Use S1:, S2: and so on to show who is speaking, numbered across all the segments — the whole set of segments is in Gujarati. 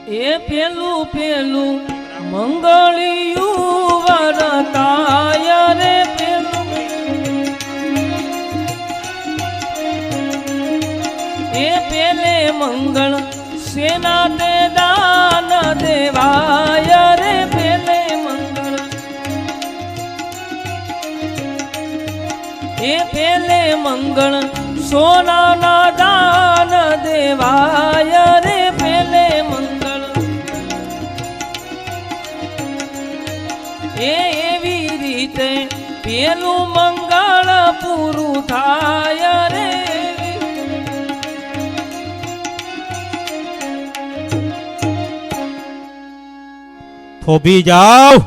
S1: એ પેલું પેલું મંગળિયું વરતાય રે પેલું એ પેલે મંગળ સેના તે દાન દેવાય રે પેલે મંગળ એ પેલે મંગળ સોનાના દાન દેવાય રે પેલે મંગળ એવી રીતે પેલું મંગળ પૂરું થાય રે
S2: થોભી જાવ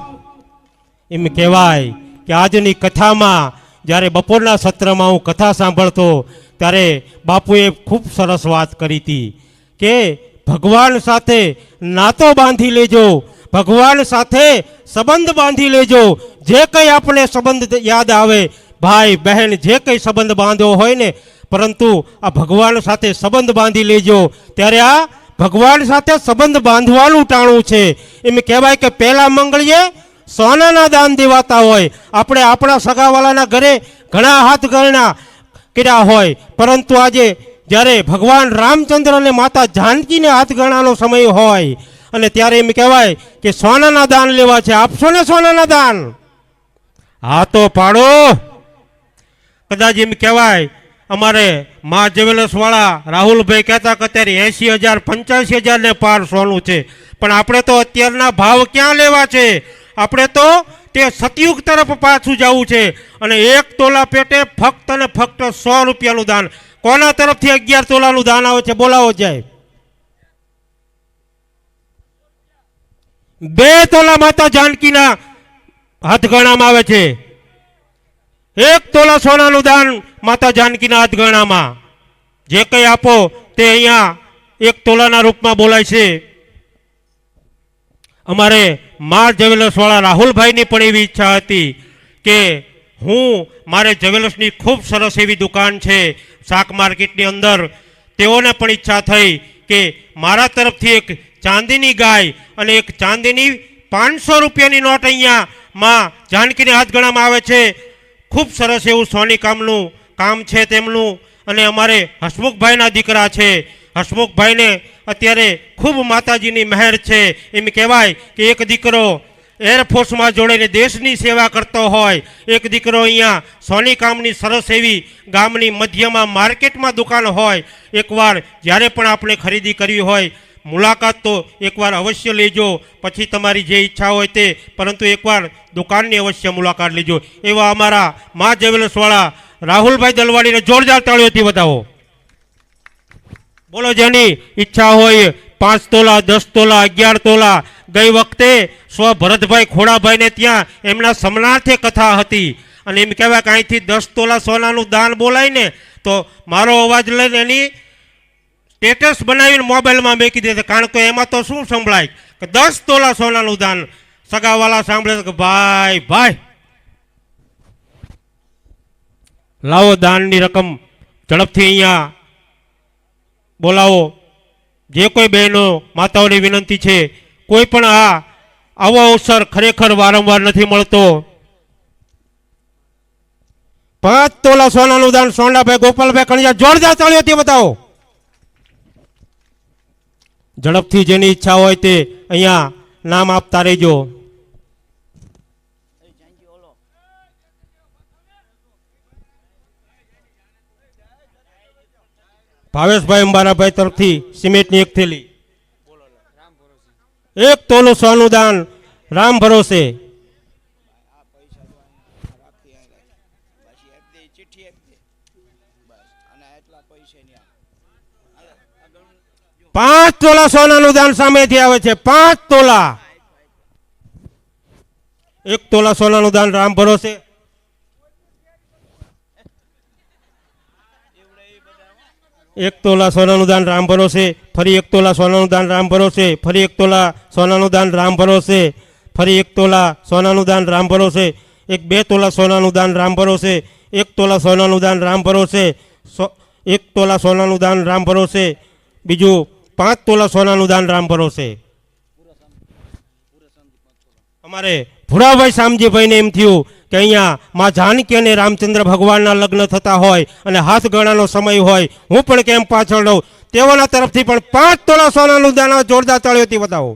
S2: એમ કહેવાય કે આજની કથામાં જ્યારે બપોરના સત્રમાં હું કથા સાંભળતો ત્યારે બાપુએ ખૂબ સરસ વાત કરી હતી કે ભગવાન સાથે નાતો બાંધી લેજો, ભગવાન સાથે સંબંધ બાંધી લેજો. જે કંઈ આપણે સંબંધ યાદ આવે, ભાઈ બહેન જે કંઈ સંબંધ બાંધ્યો હોય ને, પરંતુ આ ભગવાન સાથે સંબંધ બાંધી લેજો. ત્યારે આ ભગવાન સાથે સંબંધ બાંધવાનું ટાણું છે. એમ કહેવાય કે પહેલા મંગળીએ સોનાના દાન દેવાતા હોય. આપણે આપણા સગાવાલાના ઘરે ઘણા હાથ ગણના કર્યા હોય, પરંતુ આજે જ્યારે ભગવાન રામચંદ્ર અને માતા જાનકીને હાથ ગણાનો સમય હોય અને ત્યારે એમ કહેવાય કે સોનાના દાન લેવા છે. આપશો ને સોનાના દાન? હા તો પાડો. કદાચ એમ કહેવાય અમારે મા જ્વેલર્સ વાળા રાહુલભાઈ કહેતા કે અત્યારે 80,000 85,000 ને પાર સોનું છે, પણ આપણે તો અત્યારના ભાવ ક્યાં લેવા છે? આપણે તો તે સતયુગ તરફ પાછું જવું છે. અને 1 તોલા પેટે ફક્ત અને ફક્ત 100 રૂપિયાનું દાન. કોના તરફથી 11 તોલાનું દાન આવે છે? બોલાવો જાય. 2 તોલા માતા જાનકીના હાથ ગણામાં આવે છે. 1 તોલા સોનાનું દાન માતા જાનકીના હાથ ગણામાં. જે કંઈ આપો તે અહીંયા 1 તોલાના રૂપમાં બોલાય છે. અમારે મા જ્વેલર્સ વાળા રાહુલભાઈની પણ એવી ઈચ્છા હતી કે મારે જ્વેલર્સની ખૂબ સરસ એવી દુકાન છે શાક માર્કેટની અંદર. તેઓને પણ ઈચ્છા થઈ કે મારા તરફથી એક ચાંદીની ગાય અને એક ચાંદીની 500 રૂપિયાની નોટ અહીંયા માં જાનકીને હાથ ગણામાં આવે છે. ખૂબ સરસ એવું સોની કામનું કામ છે તેમનું. અને અમારે હસમુખભાઈના દીકરા છે. હસમુખભાઈને અત્યારે ખૂબ માતાજીની મહેર છે. એમ કહેવાય કે એક દીકરો એરફોર્સમાં જોડાઈને દેશની સેવા કરતો હોય, એક દીકરો અહીંયા સોની કામની સરસ એવી ગામની મધ્યમાં માર્કેટમાં દુકાન હોય. એકવાર જ્યારે પણ આપણે ખરીદી કરવી હોય, મુલાકાત તો એકવાર અવશ્ય લેજો. પછી તમારી જે ઈચ્છા હોય તે, પરંતુ એકવાર દુકાનની અવશ્ય મુલાકાત લેજો. એવા અમારા મા જ્વેલર્સવાળા રાહુલભાઈ દલવાડીને જોરદાર તાળીઓથી બતાવો. બોલો, જેની ઈચ્છા હોય 5 તોલા 10 તોલા 11 તોલા. ગઈ વખતે ભરતભાઈ ખોડાભાઈને ત્યાં એમના સમનાર્થે કથા હતી અને એમ કહેવાય કે અહીંથી 10 તોલા સોનાનું દાન બોલાય ને તો મારો અવાજ લઈને એની સ્ટેટસ બનાવીને મોબાઈલમાં મેકી દે. કારણ કે એમાં તો શું સંભળાય કે 10 તોલા સોનાનું દાન. સગાવાલા સાંભળે કે ભાઈ ભાઈ લાવો દાનની રકમ ઝડપથી અહીંયા બોલાવો. જે કોઈ બહેનો માતાઓની વિનંતી છે, કોઈ પણ આવો અવસર ખરેખર વારંવાર નથી મળતો. 5 તોલા સોનાનું દાન સોંડાભાઈ ગોપાલભાઈ કણિયા જોરદાર તાળીઓથી બતાવો. ઝડપથી જેની ઈચ્છા હોય તે અહીંયા નામ આપતા રહેજો. ભાવેશભાઈ અંબારાભાઈ તરફથી સિમેન્ટની 1 થેલી. 1 તોલું સોનું દાન રામ ભરોસે. પાંચ તોલા સોનાનું દાન સામેથી આવે છે. 5 તોલા. 1 તોલા સોનાનું દાન રામ ભરોસે. એક તોલા સોનાનું દાન રામ ભરોસે. ફરી 1 તોલા સોનાનું દાન રામ ભરોસે. ફરી 1 તોલા સોનાનું દાન રામ ભરોસે. ફરી 1 તોલા સોનાનું દાન રામ ભરોસે. 2 તોલા સોનાનું દાન રામ ભરોસે. 1 તોલા સોનાનું દાન રામ ભરોસે. 1 તોલા સોનાનું દાન રામ ભરોસે. બીજું 5 તોલા સોનાનું દાન રામ ભરોસે. અમારે ભુરાભાઈ શામજીભાઈને એમ થયું કે અહીંયા માં જાનકી અને રામચંદ્ર ભગવાનના લગ્ન થતા હોય અને હાથ ગણાનો સમય હોય, હું પણ કેમ પાછળ રહું. તેઓના તરફથી પણ 5 તોલા સોનાનું દાન જોરદાર તાળીઓથી બતાવો.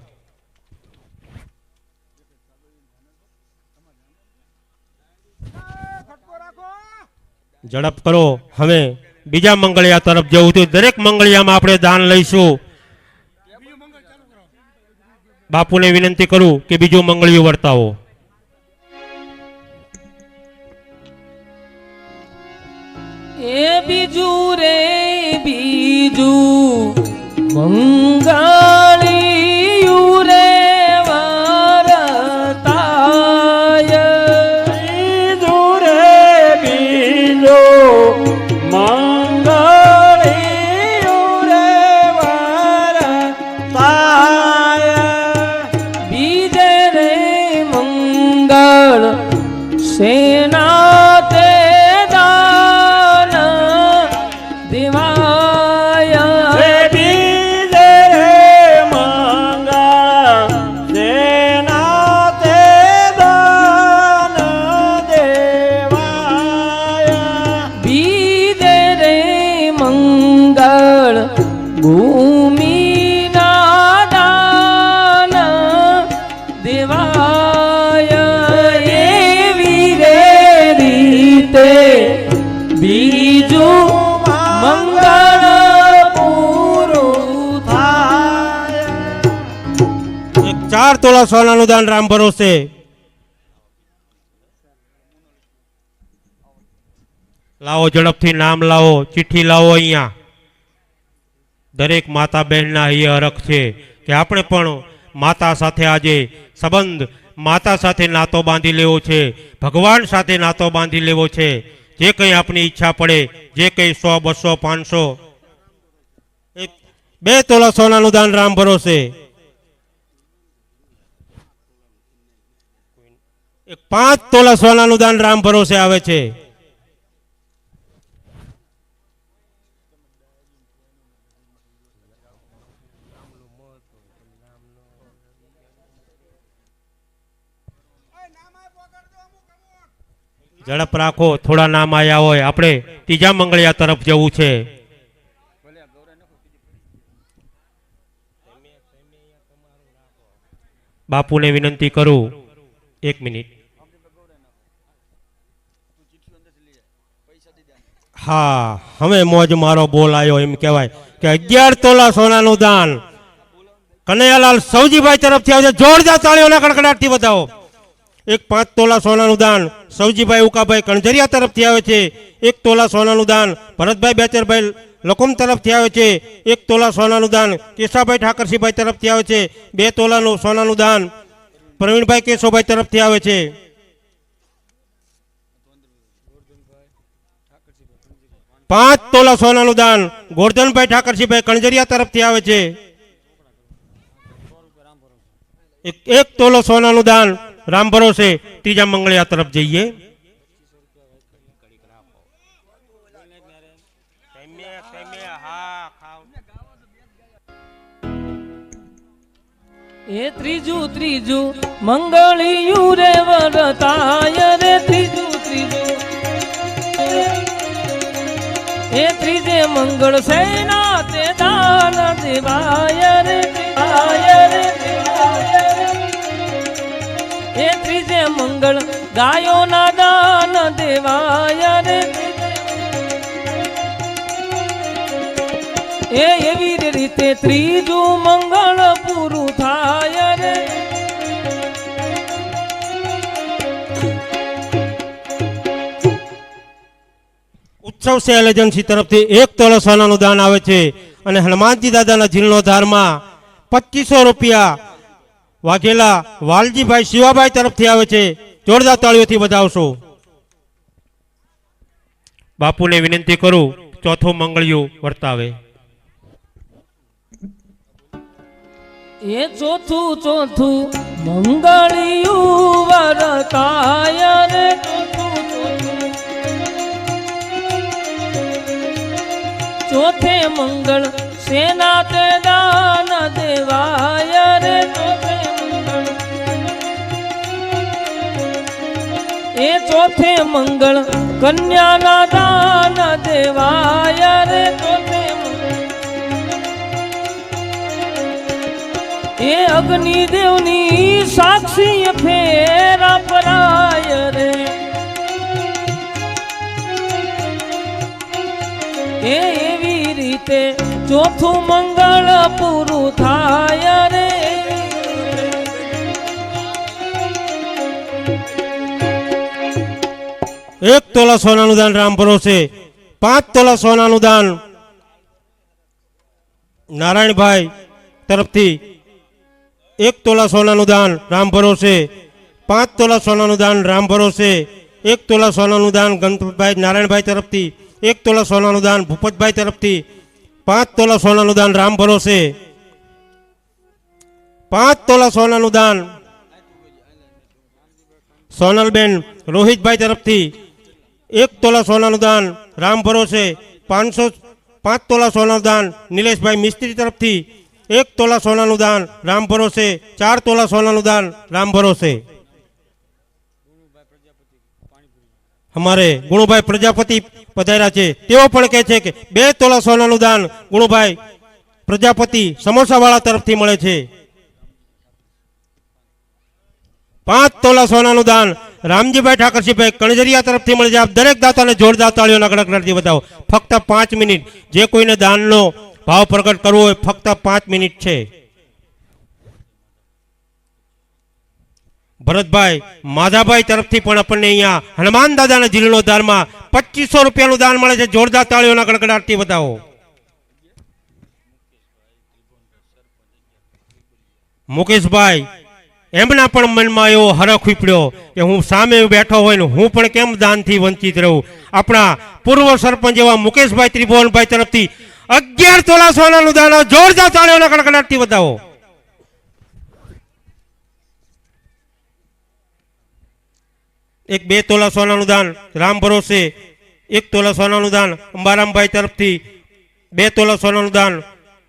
S2: ઝડપ કરો. હવે બીજા મંગળિયા તરફ જવું તો દરેક મંગળિયામાં આપણે દાન લઈશું. બાપુને વિનંતી કરું કે બીજું મંગળિયું વર્તાવો.
S1: એ બીજું રે બીજું મંગળિયું રે વરતાય.
S3: બીજું રે બીજું મંગળિયું રે વરતાય.
S1: બીજે રે મંગળ સેના તે દાન દેવાય.
S3: રે બીજે રે મંગળ સેના તે દાન દેવાય.
S1: બીજે રે મંગળ ભૂમિના દાન દેવાય. એવી રે રીતે બીજું મંગળ પૂરું થાય.
S2: 4 તોલા સોનાનું દાન રામ ભરોસે. લાવો, ઝડપથી નામ લાવો, ચિઠ્ઠી લાવો. અહીંયા દરેક માતા બહેનના અહીંયા હરખ છે કે આપણે પણ માતા સાથે આજે સંબંધ, માતા સાથે નાતો બાંધી લેવો છે, ભગવાન સાથે નાતો બાંધી લેવો છે. જે કંઈ આપણી ઈચ્છા પડે, જે કંઈ 100, 200, 500, 2 તોલા સોનાનું દાન રામ ભરોસે. 5 તોલા સોનાનું દાન રામ ભરોસે આવે છે. ઝડપ રાખો, થોડા નામ આયા હોય. આપણે ત્રીજા મંગળિયા તરફ જવું છે. બાપુને વિનંતી કરું, 1 મિનિટ. હા, હવે મોજ મારો બોલ આવ્યો. એમ કહેવાય કે 11 તોલા સોનાનું દાન કનૈયાલાલ સૌજીભાઈ તરફથી આવે છે. જોરદાર તાળીઓના કડકડાટથી બતાવો. 5 તોલા સોનાનું દાન સૌજીભાઈ ઉકાભાઈ કણજરિયા તરફથી આવે છે. 1 તોલા સોનાનું દાન ભરતભાઈ બેચરભાઈ લકોમ તરફથી આવે છે. 1 તોલા સોનાનું દાન કેશાભાઈ ઠાકરસિંહભાઈ તરફથી આવે છે. 2 તોલાનું સોનાનું દાન પ્રવીણભાઈ કેશવભાઈ તરફથી આવે છે. 5 તોલા સોનાનું દાન ગોરધનભાઈ ઠાકરસિંહભાઈ કણજરિયા તરફથી આવે છે. 1 તોલો સોનાનું દાન રામ ભરોસે. ત્રીજા મંગળિયા તરફ જઈએ.
S1: એ ત્રીજું મંગળિયું રે વરતાય રે. ત્રીજું એ ત્રીજે મંગળ સેના તે દાન દેવાય રે. એ ત્રીજે મંગળ ગાયોના દાન દેવાય રે. એ એવી રીતે ત્રીજું મંગળ પૂરું થાય રે.
S2: ઉત્સવ સેલ એજન્સી તરફથી 1 તોલો સોનાનું દાન આવે છે અને હનુમાનજી દાદાના જીર્ણોદ્ધારમાં 2500 રૂપિયા વાઘેલા વાલજીભાઈ શિવાભાઈ તરફથી આવે છે. જોરદાર તાળીઓથી વધાવશો. બાપુને વિનંતી કરું, ચોથું મંગળિયું વર્તાવે.
S1: એ ચોથું મંગળિયું વરતાય રે. ચોથે મંગળ સેના તે દાન દેવાય રે. ચોથે મંગળ કન્યાના દાન દેવાય રે ચોથે એ અગ્નિદેવની સાક્ષી ફેરા પરાય રે એવી રીતે ચોથું મંગળ પૂરું થાય રે
S2: એક તોલા સોનાનું દાન રામ ભરોસે 5 તોલા સોનાનું દાન નારાયણભાઈ તરફથી 1 તોલા સોનાનું દાન રામ ભરોસે 5 તોલા સોનાનું દાન રામ ભરોસે 1 તોલા સોનાનું દાન ગણપતભાઈ નારાયણભાઈ તરફથી 1 તોલા સોનાનું દાન ભૂપતભાઈ તરફથી 5 તોલા સોનાનું દાન રામ ભરોસે 5 તોલા સોનાનું દાન સોનલબેન રોહિતભાઈ તરફથી 1 તોલા સોનાનું દાન રામ ભરોસે 5 તોલા સોનાનું દાન નિલેશભાઈ મિસ્ત્રી તરફથી 1 તોલા સોનાનું દાન રામ ભરોસે 4 તોલા સોનાનું દાન રામ ભરોસે हमारे गुणुभाई प्रजापति पधार्या छे तेओ पण कहे छे के 2 तोला सोनानुं दान गुणुभाई प्रजापति समोसावाळा तरफथी मळे छे 5 तोला सोनानुं दान रामजीभाई ठाकरसिंहभाई कणजरिया तरफथी मळे छे। आप दरेक दाताने जोरदार ताळीओना गड़गड़ाटी बतावो। फक्त 5 मिनिट जे कोईने दाननो भाव प्रकट करवो होय फक्त 5 मिनिट छे। भरतभाई माधाभाई तरफथी पण आपणे अहींया हनुमान दादाना जीर्णोद्धारमां 2500 रूपियानुं दान मळे छे। जोरदार ताळीओना गड़गड़ाटी बतावो। मुकेशभाई एमना पण मनमा एवो हरख उपड्यो के हूँ सामे बैठो होय ने हूँ पण केम दानथी वंचित रहूं। आपणा पूर्व सरपंच एवा मुकेशभाई त्रिभुवनभाई तरफथी 11 तोला सोनानुं दान जोरदार ताळीओना गड़गड़ाटी बतावो। एक 2 तोला सोनानुं दान राम भरोसे 1 तोला सोनानुं दान अंबारामभाई तरफथी 2 तोला सोनानुं दान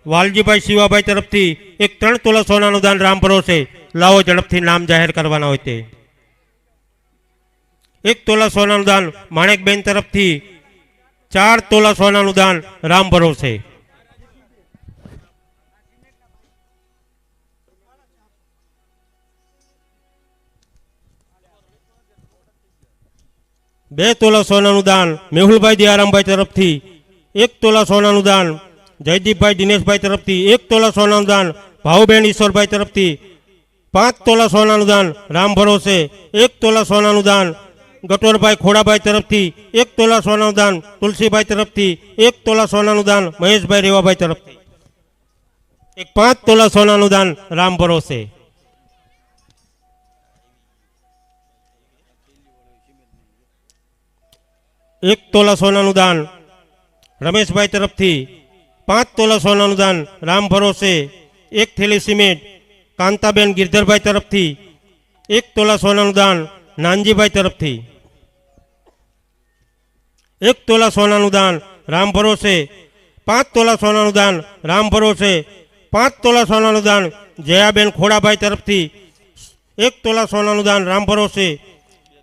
S2: वालजीभाई शिवाभाई तरफथी 3 तोला सोनानुं दान राम भरोसे। लावो झड़पथी नाम जाहिर करवाना होय ते। 1 तोला सोनानुं दान माणिकबेन तरफथी 4 तोला सोनानुं दान राम भरोसे। बे तोला सोनानुं दान मेहुलभाई दयारामभाई तरफथी 1 तोला सोनानुं दान जयदीपभाई दिनेशभाई तरफथी 1 तोला सोनानुं दान भाऊबेन ईश्वरभाई तरफथी 5 तोला सोनानुं दान राम भरोसे। 1 तोला सोनानुं दान गटोरभाई खोड़ाभाई तरफथी 1 तोला सोनानुं दान तुलसीभाई तरफथी 1 तोला सोनानुं दान महेशभाई रेवाभाई तरफथी 5 तोला सोनानुं दान राम भरोसे। 1 तोला सोनानुं दान रमेशभाई तरफथी 5 तोला सोनानुं दान राम भरोसे। 1 थैली सीमेंट कांताबेन गिरधरभाई तरफथी 1 तोला सोनानुं दान नानजीभाई तरफथी 1 तोला सोनानुं दान राम भरोसे। 5 तोला सोनानुं दान राम भरोसे। 5 तोला सोनानुं दान जयाबेन खोड़ाभाई तरफथी 1 तोला सोनानुं दान राम भरोसे।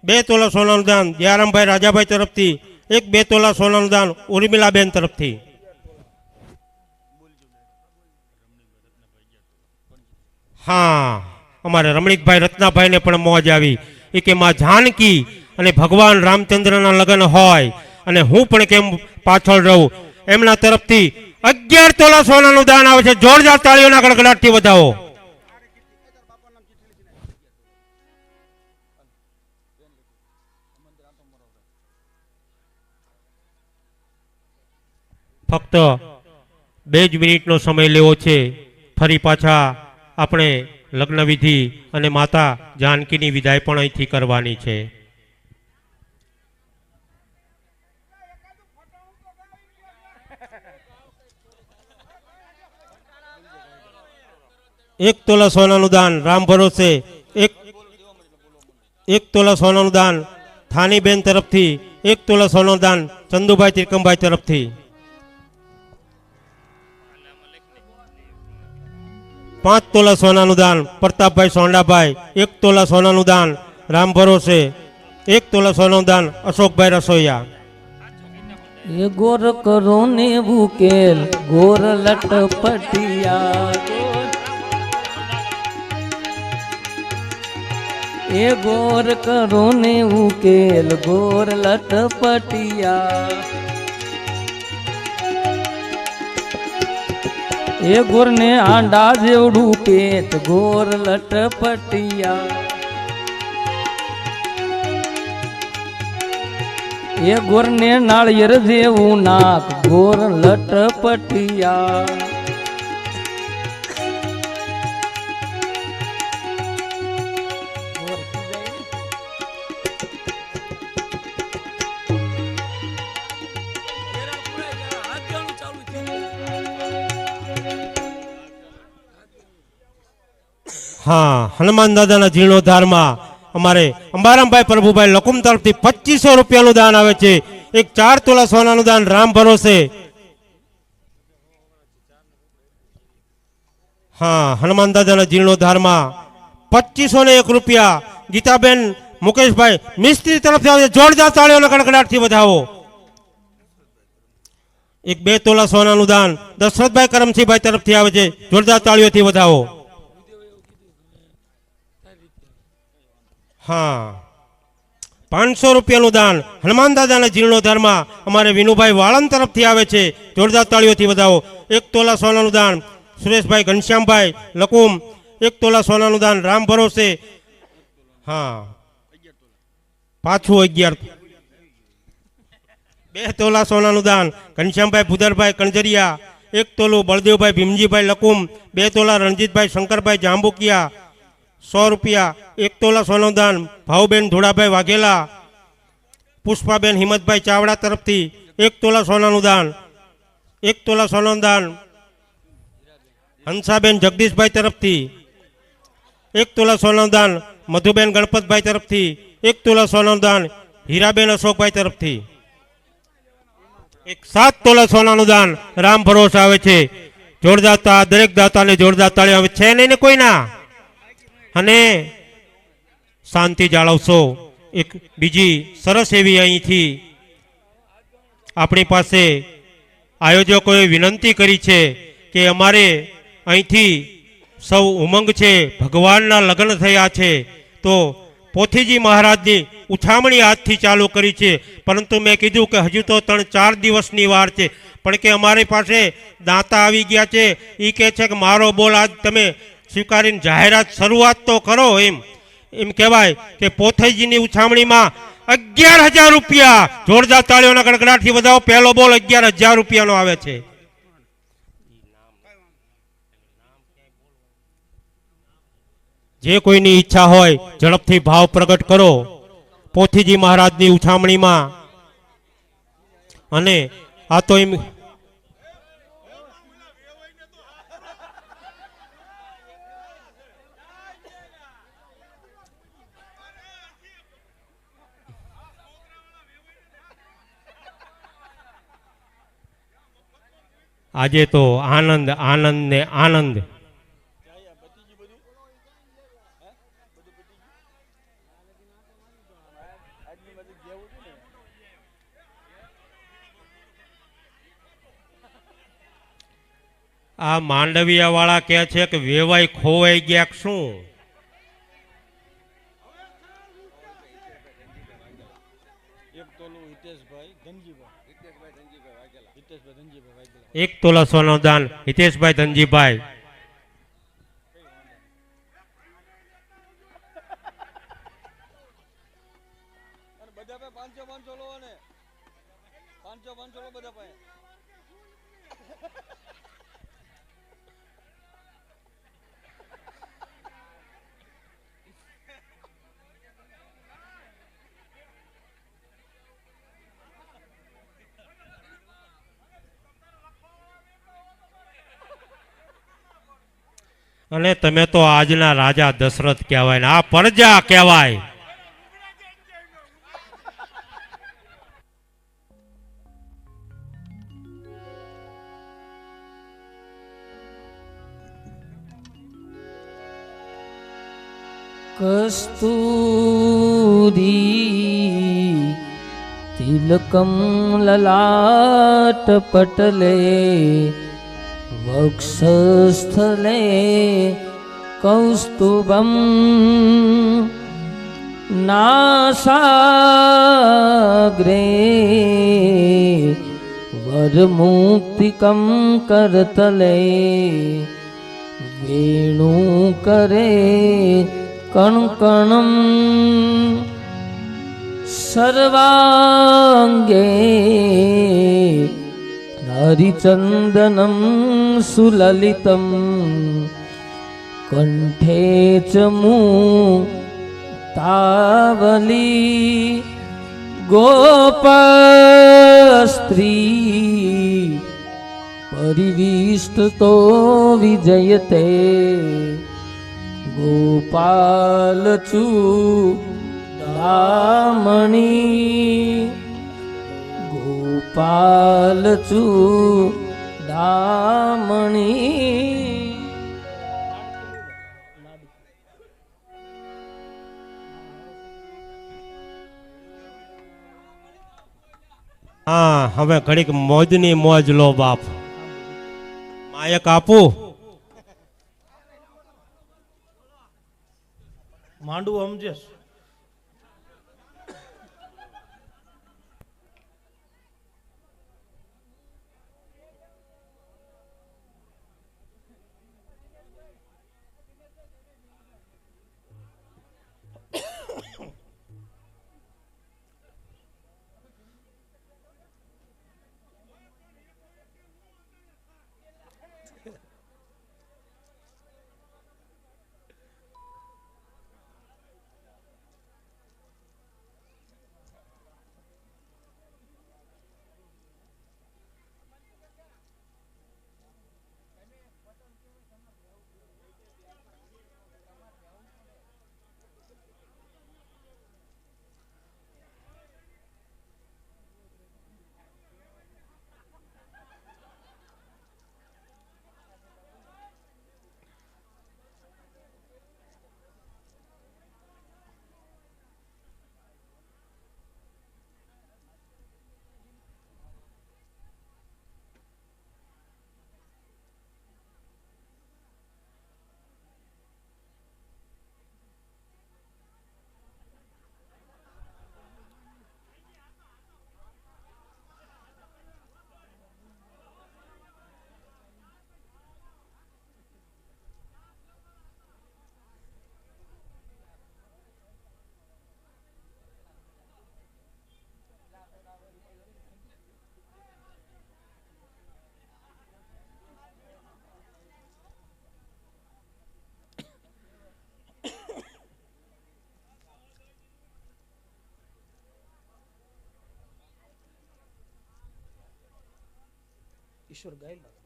S2: 2 तोला सोनानुं दान दयारामभाई राजाभाई तरफथी 2 तोला सोनानुं दान उर्मिलाबेन तरफथी। हाँ अमारे रमणीकभाई रत्नाभाई ने पण मौज आवी ए के मां जानकी अने भगवान रामचंद्रना लग्न होय अने हूँ पण केम पाछळ रहूं एमना तरफथी 11 तोला सोनानुं दान आवे छे। जोरदार ताळीओना गड़गड़ाटी बतावो। फक्त 2 मिनिटनो समय लेवो छे। फरी पाछा આપણે લગ્ન વિધિ અને માતા જાનકીની વિદાય પણ અહીંથી કરવાની છે। एक तोला सोनानुं दान राम भरोसे। 1 तोला सोनानुं दान थानीबेन तरफथी 1 तोला सोनानुं दान चंदुभाई त्रिकमभाई तरफथी 5 तोला सोनानुं दान प्रतापभाई सोंडाभाई 1 तोला सोनानुं दान राम भरोसे। 1 તોલા સોનાનું દાન અશોકભાઈ રસોઈયા.
S1: એ ગોર કરો ને ઉકેલ ગોર લટપટિયા એ ગોર કરો ને ઉકેલ ગોર લટપટિયા એ ગોર ને આંડા જેવડું પેટ ગોર લટપટિયા એ ગોર ને નાળિયેર જેવું નાક ગોર લટપટિયા
S2: હા, હનુમાન દાદાના જીર્ણોદ્ધારમાં અમારે અંબારામભાઈ પ્રભુભાઈ લકુમ તરફથી 2500 રૂપિયાનું દાન આવે છે. એક 4 તોલા સોનાનું દાન રામ ભરોસે. હા, હનુમાન દાદાના જીર્ણોદ્ધારમાં 2501 રૂપિયા ગીતાબેન મુકેશભાઈ મિસ્ત્રી તરફથી આવે છે. જોરદાર તાળીઓના કડકડાટથી વધાવો. એક 2 તોલા સોનાનું દાન દશરથભાઈ કરમસિંહભાઈ તરફથી આવે છે. જોરદાર તાળીઓથી વધાવો. હા, 500 રૂપિયાનું દાન હનુમાન દાદાના જીર્ણોદ્ધારમાં અમારે વિનુભાઈ વાળંદ તરફથી આવે છે. જોરદાર તાળીઓથી વધાવો. 1 તોલા સોનાનું દાન સુરેશભાઈ ઘનશ્યામભાઈ લકુમ. 1 તોલા સોનાનું દાન રામ ભરોસે. હા, પાછું 11. 2 તોલા સોનાનું દાન ઘનશ્યામભાઈ ભુદરભાઈ કણજરિયા. 1 તોલું બળદેવભાઈ ભીમજીભાઈ લકુમ. 2 તોલા રણજીતભાઈ શંકરભાઈ જાંબુકિયા. 100 રૂપિયા 1 તોલા સોનાનું દાન ભાવબેન ધોળાભાઈ વાઘેલા. પુષ્પાબેન હિંમતભાઈ ચાવડા તરફથી 1 તોલા સોનાનું દાન. 1 તોલા સોનાનું દાન હંસાબેન જગદીશભાઈ તરફથી. 1 તોલા સોનાનું દાન મધુબેન ગણપતભાઈ તરફથી. 1 તોલા સોનાનું દાન હીરાબેન અશોકભાઈ તરફથી. 7 તોલા સોનાનું દાન રામ ભરોસે આવે છે. જોરદાર દરેક દાતાને જોરદાર તાળી આવે છે નહીં ને કોઈના. અને શાંતિ જાળવશો. એક બીજી સરસ એવી અહીંથી આપણી પાસે આયોજકોએ વિનંતી કરી છે કે અમારે અહીંથી સૌ ઉમંગ છે, ભગવાનના લગ્ન થયા છે, તો પોથીજી મહારાજની ઉછામણી આજથી ચાલુ કરી છે. પરંતુ મેં કીધું કે હજુ તો 3-4 દિવસની વાર છે. પણ કે અમારી પાસે દાતા આવી ગયા છે. એ કહે છે કે મારો બોલ આજ તમે સ્વીકારીને જાહેરાત શરૂઆત તો કરો. એમ કહેવાય કે પોથઈજીની ઉછામણીમાં 11,000 રૂપિયા જોરદાર તાળીઓના કડકડાટથી વધાવો. પહેલો બોલ 11,000 રૂપિયાનો આવે છે. જે કોઈની ઈચ્છા હોય ઝડપથી ભાવ પ્રગટ કરો પોથીજી મહારાજની ઉછામણીમાં. અને આ તો એમ આજે તો આનંદ આનંદ ને આનંદ. આ માંડવિયા વાળા કહે છે કે વેવાઈ ખોવાઈ ગયા શું? એક તોલા સોનું દાન હિતેશભાઈ ધનજીભાઈ. અને તમે તો આજના રાજા દશરથ કહેવાય ને આ પ્રજા કહેવાય.
S1: कस्तूरी तिलकं ललाटपटले वक्षस्थले कौस्तुभं नासाग्रे वरमुक्तिकं करतले वेणुकरे कणकणं सर्वाङ्गे हरिचन्दनं सुललितं कण्ठे च तावली गोपस्त्री परिविष्टतो विजयते गोपालचूडामणि गोपालचूडामणि
S2: હા હવે ઘડીક મોજની મોજ લો બાપ. માયક આપું.
S3: માંડવું સમજેશ. ઈશ્વર ગાયેલા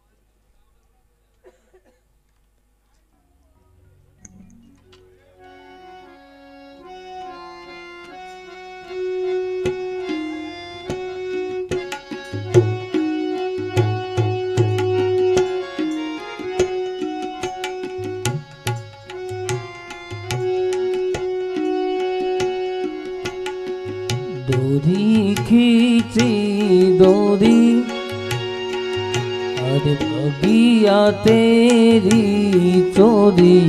S1: डोरी खींची डोरी अरे बगिया तेरी चोरी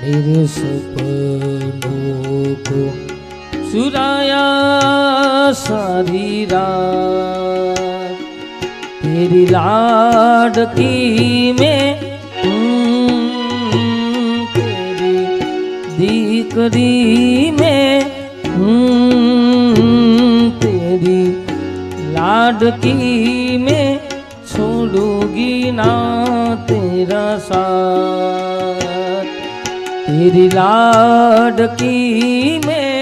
S1: मेरे सपनों को चुराया सारी रात तेरी लाडकी में तेरी दीकरी में तेरी लाडकी में छोड़ूंगी ना तेरा साथ तेरी लाडकी में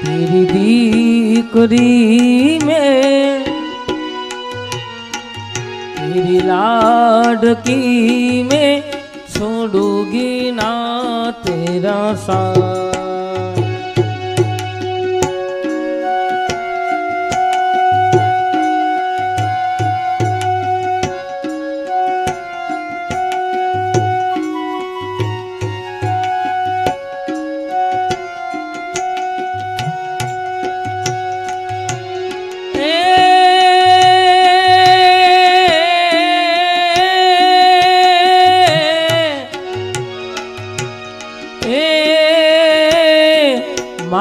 S1: तेरी दीकरी में तेरी लाडकी में छोड़ूंगी ना तेरा साथ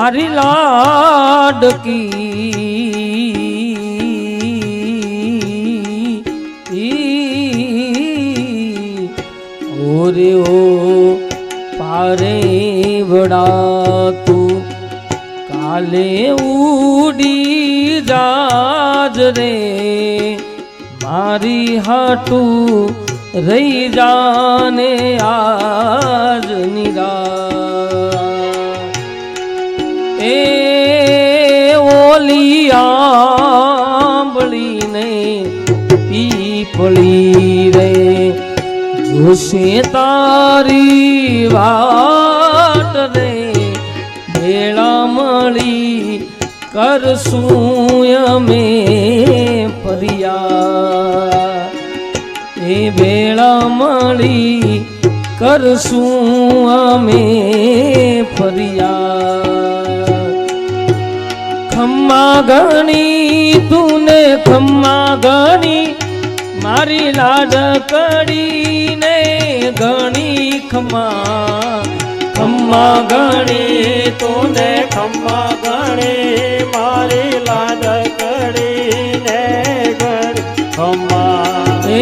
S1: મારી લાડકી ઓરે ઓ પારે વડા તું કાલે ઉડી જાજ રે મારી હાટું રહી જાને આજ નિરા એ ઓલી આંબળીને પીપળી રે જોશે તારી વાટ રે ભેળા મળી કરશું અમે ફરિયા એ ભેળા મળી કરશું અમે ફરિયા ખમ્મા ગણી તુને ખમ્મા ગણી મારી લાડકડીને ઘણી ખમ્મા ખમ્મા ગણી તુને ખમ્મા ગણી મારી લાડકડીને ઘણી ખમ્મા એ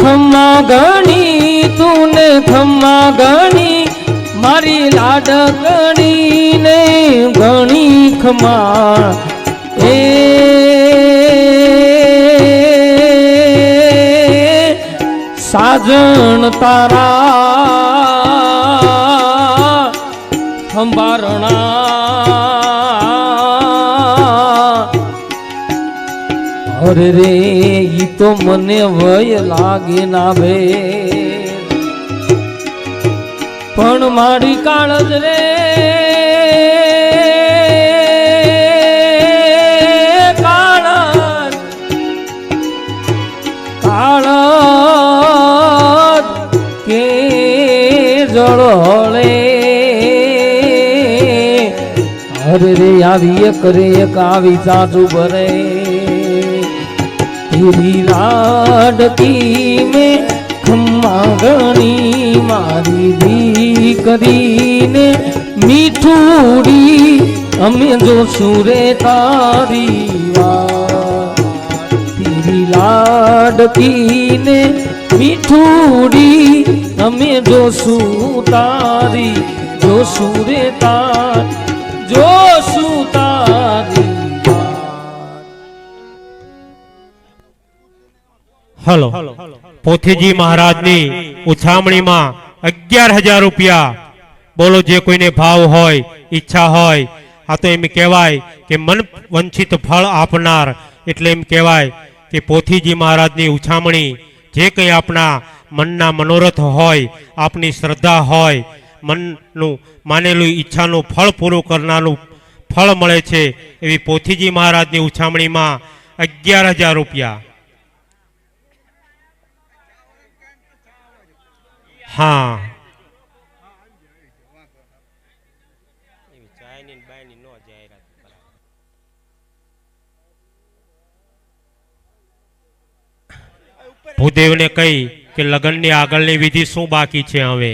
S1: ખમ્મા ગણી તુને ખમ્મા ગણી મારી લાડકડીને ઘણી ખમ્મા એ સાજણ તારા સંભારણા અરે રે ઈ તો મને વય લાગે ના ભે પણ મારી કાળજ રે કાળજ કાળજ કે જળહળે અરે રે આવી એક રે એક આવી સાચુ ભરે તેરી લાડકી મેં ખમ્મા ગણી મારી દીકરીને મીઠુડી અમે જોશું રે તારી વાત તેરી લાડકીને મીઠુડી અમે જોશું તારી જોશું રે તાર જોશું તારી
S2: હલો પોથીજી મહારાજની ઉછામણીમાં 11,000 રૂપિયા બોલો જે કોઈને ભાવ હોય ઈચ્છા હોય આ તો એમ કહેવાય કે મન વંચિત ફળ આપનાર એટલે એમ કહેવાય કે પોથીજી મહારાજની ઉછામણી જે કંઈ આપણા મનના મનોરથ હોય આપની શ્રદ્ધા હોય મનનું માનેલું ઈચ્છાનું ફળ પૂરું કરનારું ફળ મળે છે એવી પોથીજી મહારાજની ઉછામણીમાં 11,000 રૂપિયા હા ભૂદેવને કહી કે લગ્નની આગળની વિધિ શું બાકી છે હવે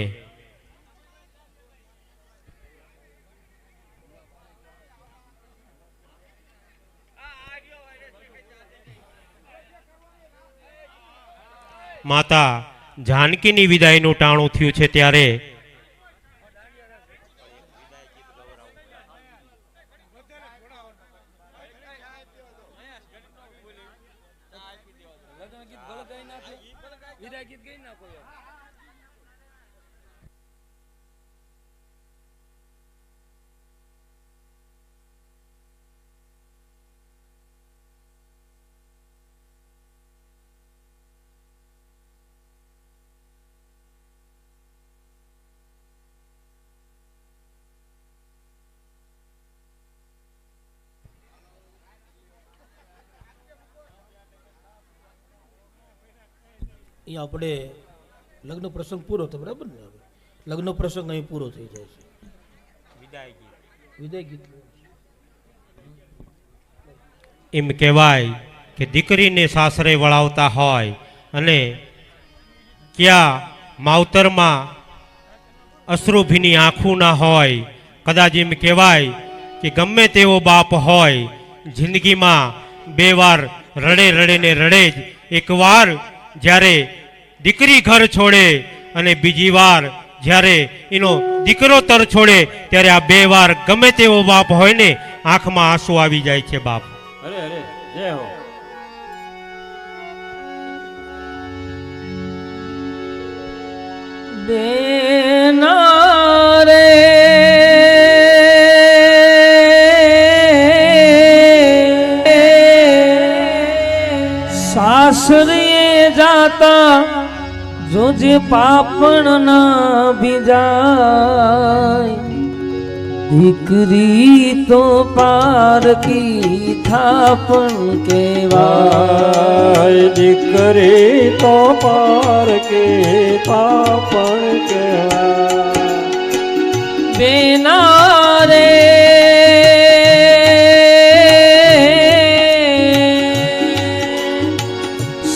S2: માતા જાનકીની વિદાયનું ટાણું થયું છે ત્યારે
S3: એ આપણે લગ્ન પ્રસંગ પૂરો થયો બરાબર ને હવે લગ્ન પ્રસંગ અહીં પૂરો થઈ જાય છે વિદાય ગીત
S2: એમ કહેવાય કે દીકરીને સાસરે વળાવતા હોય અને ક્યાં માવતરમાં અશ્રુભીની આંખું ના હોય કદાચ એમ કહેવાય કે ગમે તેવો બાપ હોય જિંદગીમાં બે વાર રડે રડે ને રડે જ. એકવાર જ્યારે દીકરી ઘર છોડે અને બીજી વાર જ્યારે એનો દીકરો તર છોડે ત્યારે આ બે વાર ગમે તેવો બાપ હોય ને આંખમાં આંસુ આવી જાય છે બાપ.
S1: અરે અરે જય હો. બેના રે સાસરીએ જાતા જોજે પાપણ ના બીજાય દીકરી તો પારકી થાપણ કેવાય
S4: દીકરી તો પાર કે પાપણ કહેવાય
S1: બેના રે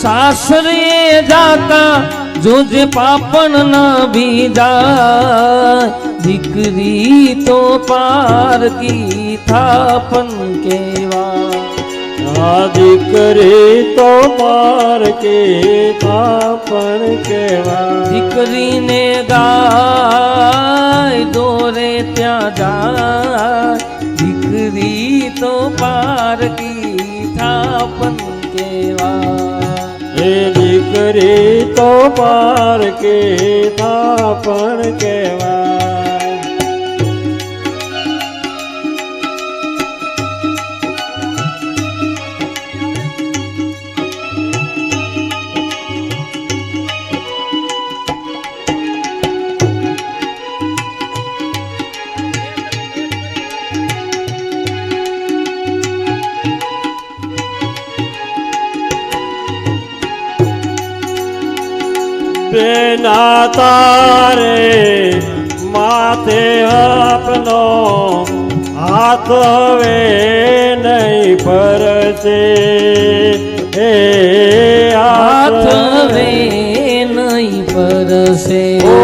S1: સાસરીએ જાતા જોજે પાપણ ના બીજા દીકરી તો પારકી થાપન કેવા
S4: આ દીકરી તો પાર કે પાપણ કહેવાય
S1: દીકરીને ગાય દોરે ત્યાં જાય દીકરી તો પારકી થાપન કેવા
S4: એ દીકરી તો પાર કે પાપણ કહેવાય બેના તારે માથે આપનો હાથ વે નહીં પરસે હે
S1: હાથ વે નહીં પરસે
S4: ઓ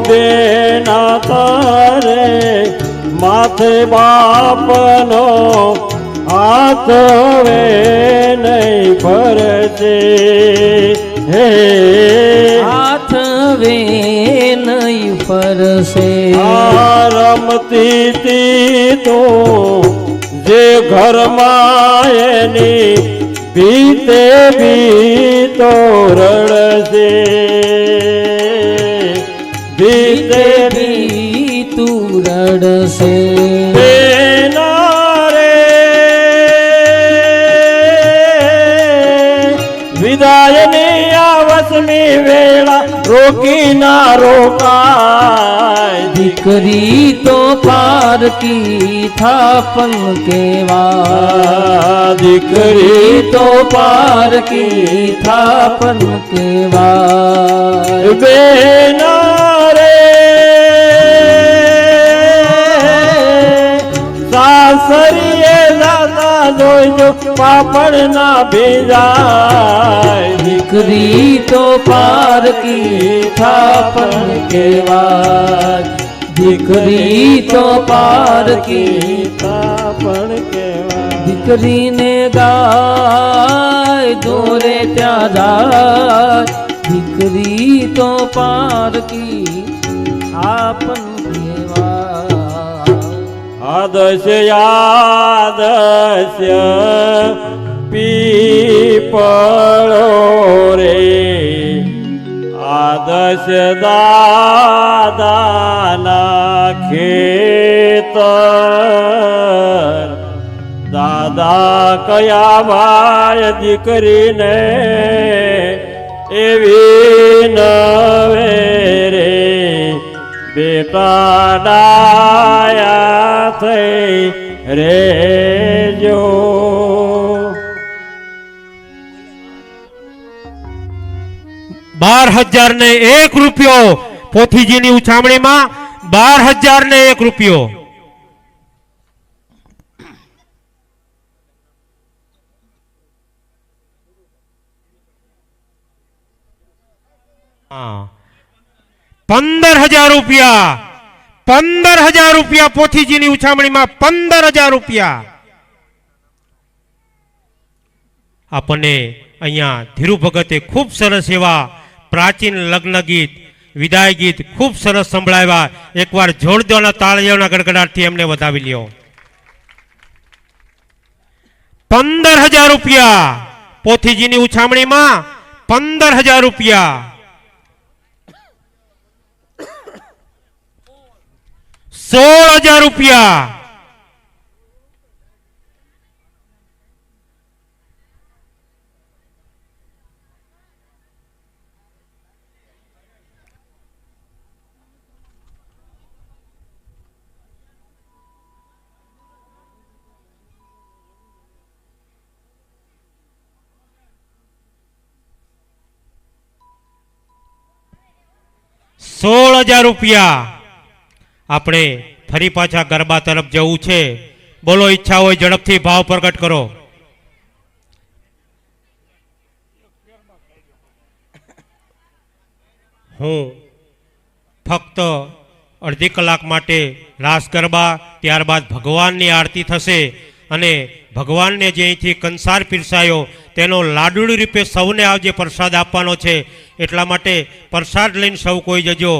S4: બેના તારે માથે બાપનો હાથ વે નહીં પરસે હે
S1: હાથ વે નહીં પરસે
S4: રમતી તી તું જે ઘરમાં એની ભીતે ભીતો રડશે ભીતે
S1: ભી તું રડશે
S4: બેના રે વિદાયની આવસમી વેળા રોકી ના રોકાય
S1: દીકરી તો પારકી થાપન કેવા
S4: દીકરી
S1: તો પારકી થાપન કેવા
S4: બેના રે સાસરીએ દાદા જોઈજો પાપડ ના ભીજાય
S1: દીકરી તો પારકી થાપન કેવા દીકરી તો પારકી
S4: પાપડ કહેવાય
S1: દીકરીને ગાય દોરે ત્યાં જાય દીકરી તો પારકી આપન કેવા
S4: આદસ્ય પીપળો રે આદસ્ય દાદાના ખેતર દાદા કયા ભાઈ દીકરીને એવી નવે રે બેટા ડાયા થઈ રેજો
S2: 12,000 ને 1 રૂપિયો પોથીજીની ઉછામણીમાં 12,000 ને 1 રૂપિયો. હા 15,000 રૂપિયા 15,000 રૂપિયા પોથીજીની ઉછામણીમાં 15,000 રૂપિયા. આપણને અહીંયા ધીરુ ભગતે ખૂબ સરસ એવા પ્રાચીન લગ્ન ગીત, વિદાય ગીત ખૂબ સરસ સંભળાવ્યા. એકવાર જોરદારના તાળીઓના ગડગડાટથી એમને વધાવી લ્યો. 15,000 રૂપિયા પોથીજીની ઉછામણીમાં 15,000 રૂપિયા. 16,000 રૂપિયા. 16,000 રૂપિયા. આપણે ફરી પાછા ગરબા તરફ જવું છે. બોલો, ઈચ્છા હોય ઝડપથી ભાવ પ્રગટ કરો. હું ફક્ત અડધી કલાક માટે રાસ ગરબા, ત્યારબાદ ભગવાનની આરતી થશે અને ભગવાનને જે અહીંથી કંસાર પીરસાયો તેનો લાડુડી રૂપે સૌને આજે પ્રસાદ આપવાનો છે. એટલા માટે પ્રસાદ લઈને સૌ કોઈ જજો.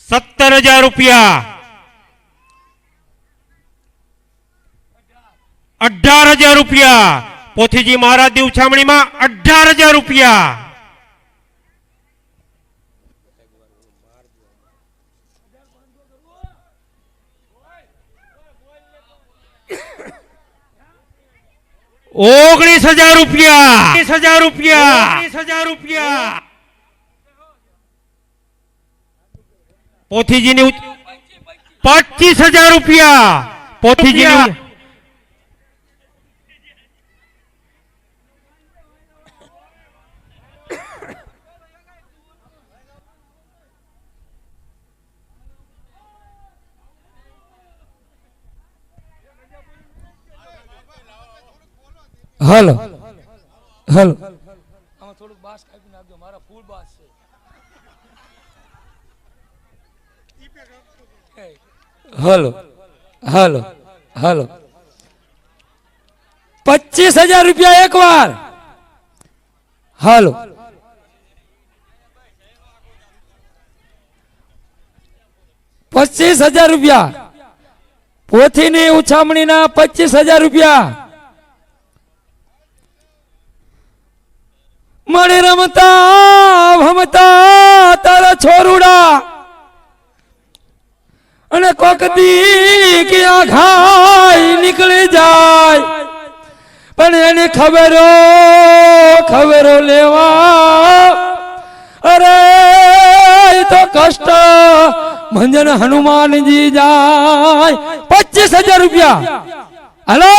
S2: 17,000 રૂપિયા. 18,000 રૂપિયા પોથીજી મહારાજની ઉછામણીમાં 18,000 રૂપિયા. 19,000 રૂપિયા. 19,000 રૂપિયા. 19,000 રૂપિયા પોથીજીની 25,000 રૂપિયા પોથીજીની.
S1: હલો હલો, આમાં થોડુંક બાસ કાપી નાખજો, મારા ફૂલ બાસ છે. હલો હલો હલો, 25,000 રૂપિયા એક વાર. હલો, 25,000 રૂપિયા પોથીની ઉછામણીના 25,000 રૂપિયા. મને રમતા ભમતા તારા છોરુડા અને કોક દી કે આ ઘાય નીકળી જાય, પણ એની ખબરો લેવા અરે એ તો કષ્ટ મંજન હનુમાનજી જાય. 25,000 રૂપિયા. હલો,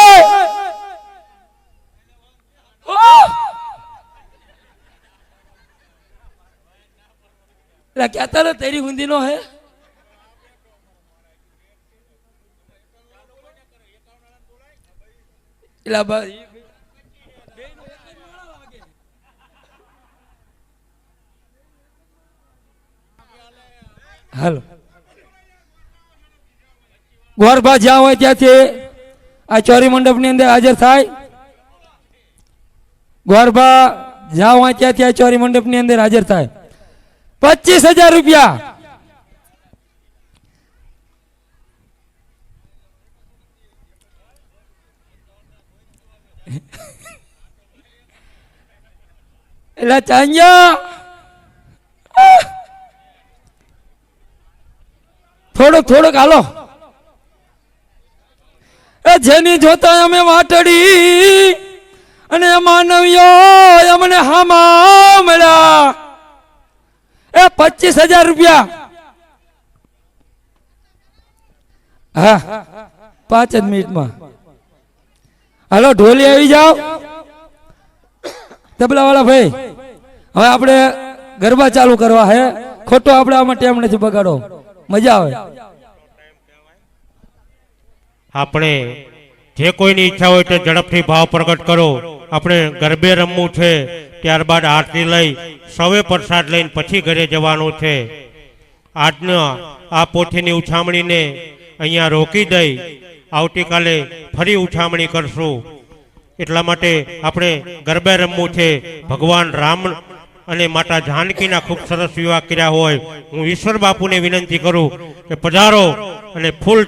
S1: क्या तारा तेरी हुंदी नो है. हेलो, ગોરબા જ્યાં હોય ત્યાંથી આ ચોરી મંડપ ની અંદર હાજર થાય. ગોરબા જ્યાં હોય ત્યાંથી આ ચોરી મંડપ ની અંદર હાજર થાય. 25,000 રૂપિયા. એટલે ચાંજ્યા થોડોક હાલો. જેની જોતા અમે વાટડી અને માનવીઓ અમને હામા મળ્યા. 25,000 રૂપિયા. હા, 5 જ મિનિટમાં. હાલો, ઢોલી આવી જાઓ. તબલા વાળા ભાઈ, હવે આપણે ગરબા ચાલુ કરવા હે. ખોટો આપણે આમાં ટાઈમ નથી બગાડો, મજા આવે.
S2: આપણે જે કોઈની ઈચ્છા હોય તે ઝડપથી ભાવ પ્રગટ કરો. આપણે ગરબે રમવું છે, ત્યારબાદ આરતી લઈ સૌએ પ્રસાદ લઈને પછી ઘરે જવાનું છે. આજના આ પોથીની ઉછામણીને અહીંયા રોકી દઈ આવતીકાલે ફરી ઉછામણી કરશું. એટલા માટે આપણે ગરબે રમવું છે. ભગવાન રામ અને માતા જાનકીના ખૂબ સરસ વિવાહ કર્યા હોય. હું ઈશ્વર બાપુને વિનંતી કરું કે પધારો અને ફૂલ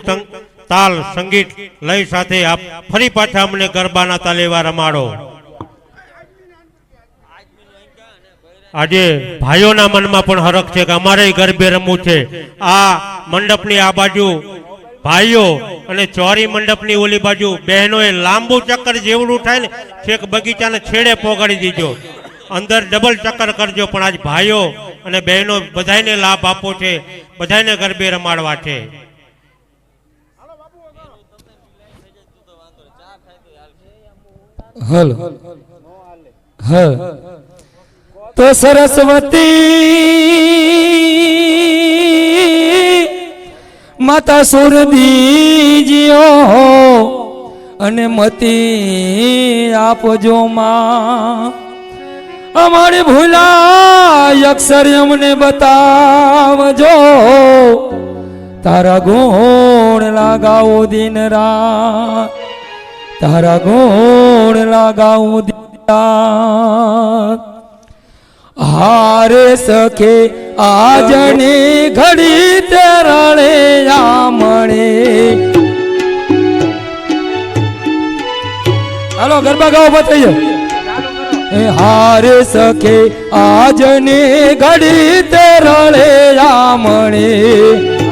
S2: તાલ સંગીત લય સાથે આપ ફરી પાછા અમને ગરબાના તાલેવા રમાડો. આજે ભાઈઓના મનમાં પણ હરખ છે કે અમારે ગરબે રમવું છે. આ મંડપની આ બાજુ ભાઈઓ અને ચોરી મંડપની ઓલી બાજુ બહેનોએ લાંબુ ચક્કર જેવડું થાય ને છેક બગીચાને છેડે પોગાડી દીજો. અંદર ડબલ ચક્કર કરજો. પણ આજ ભાઈઓ અને બહેનો બધાને લાભ આપવો છે, બધાને ગરબે રમાડવા છે.
S1: હલો હા તો સરસ્વતી માતા સુરદીજીઓ અને મતી આપજો માં. અમારે ભૂલાય અક્ષર અમને બતાવજો. તારા ગુણ લાગાવો દિન રાત, તારા ગુણ લાગાવો દિન રાત. હારે સખે આજની ઘડી તે રણે આમણે. હાલો ગરબા ગાઓ બતાઈએ. હારે સખે આજની ઘડી તે રણે આમણે.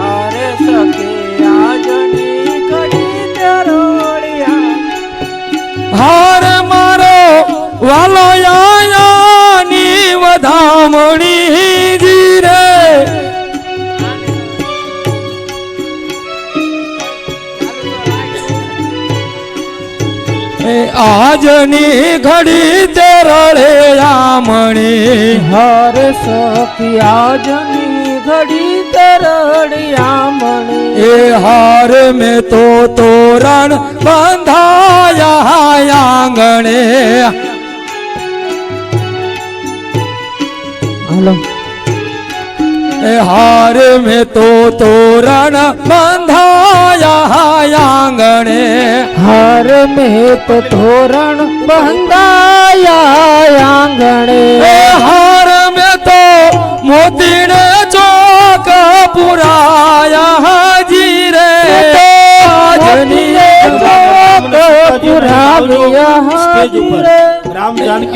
S5: હારે સખે આજની ઘડી તે રણે આમણે.
S1: હાર મારો વાલો આયાની વધામણી જી રે. આજની ઘડી તે રળે આમણી.
S5: હાર સખી આજની ઘડી તે રણે આમણે.
S1: એ હાર મેં તો તોરણ બંધાયા આંગણે.
S5: હાલો
S1: એ હાર મેં તો તોરણ બંધાયા આંગણે.
S5: હાર મેં તો તોરણ બંધાયા આંગણે.
S1: એ હાર મેં તો મોતીને ચોક પુરાયા જી રે.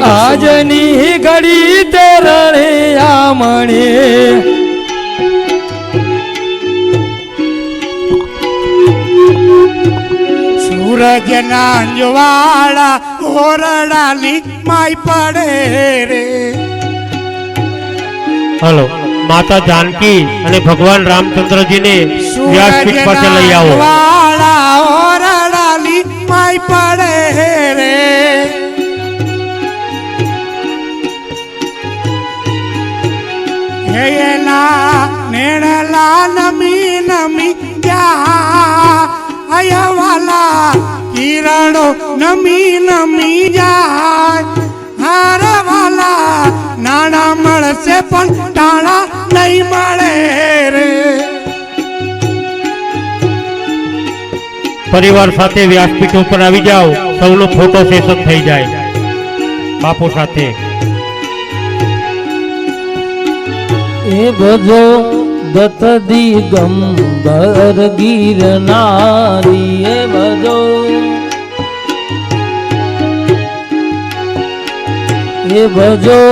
S1: આજની ઘડી તે રણે આમણે.
S6: સૂરજના અંજવાળા ઓરડાની માય પડે રે.
S2: હલો માતા જાનકી અને ભગવાન રામચંદ્રજીને વ્યાસપીઠ પાસે લઈ આવો.
S6: વાળા ઓરડાની માય પડે રે. એના નેણલા નમી નમી જા અયવાલા કિરણો નમી નમી જાય. હારવાલા નાણા મળશે પણ ટાણા નહીં મળે રે.
S2: પરિવાર સાથે વ્યાસપીઠ ઉપર આવી જાઓ. સૌનો ફોટો સેશન થઈ જાય બાપુ સાથે.
S5: એ ભજો દત્ત દિગંબર ગિરનારી. એ ભજો એ ભજો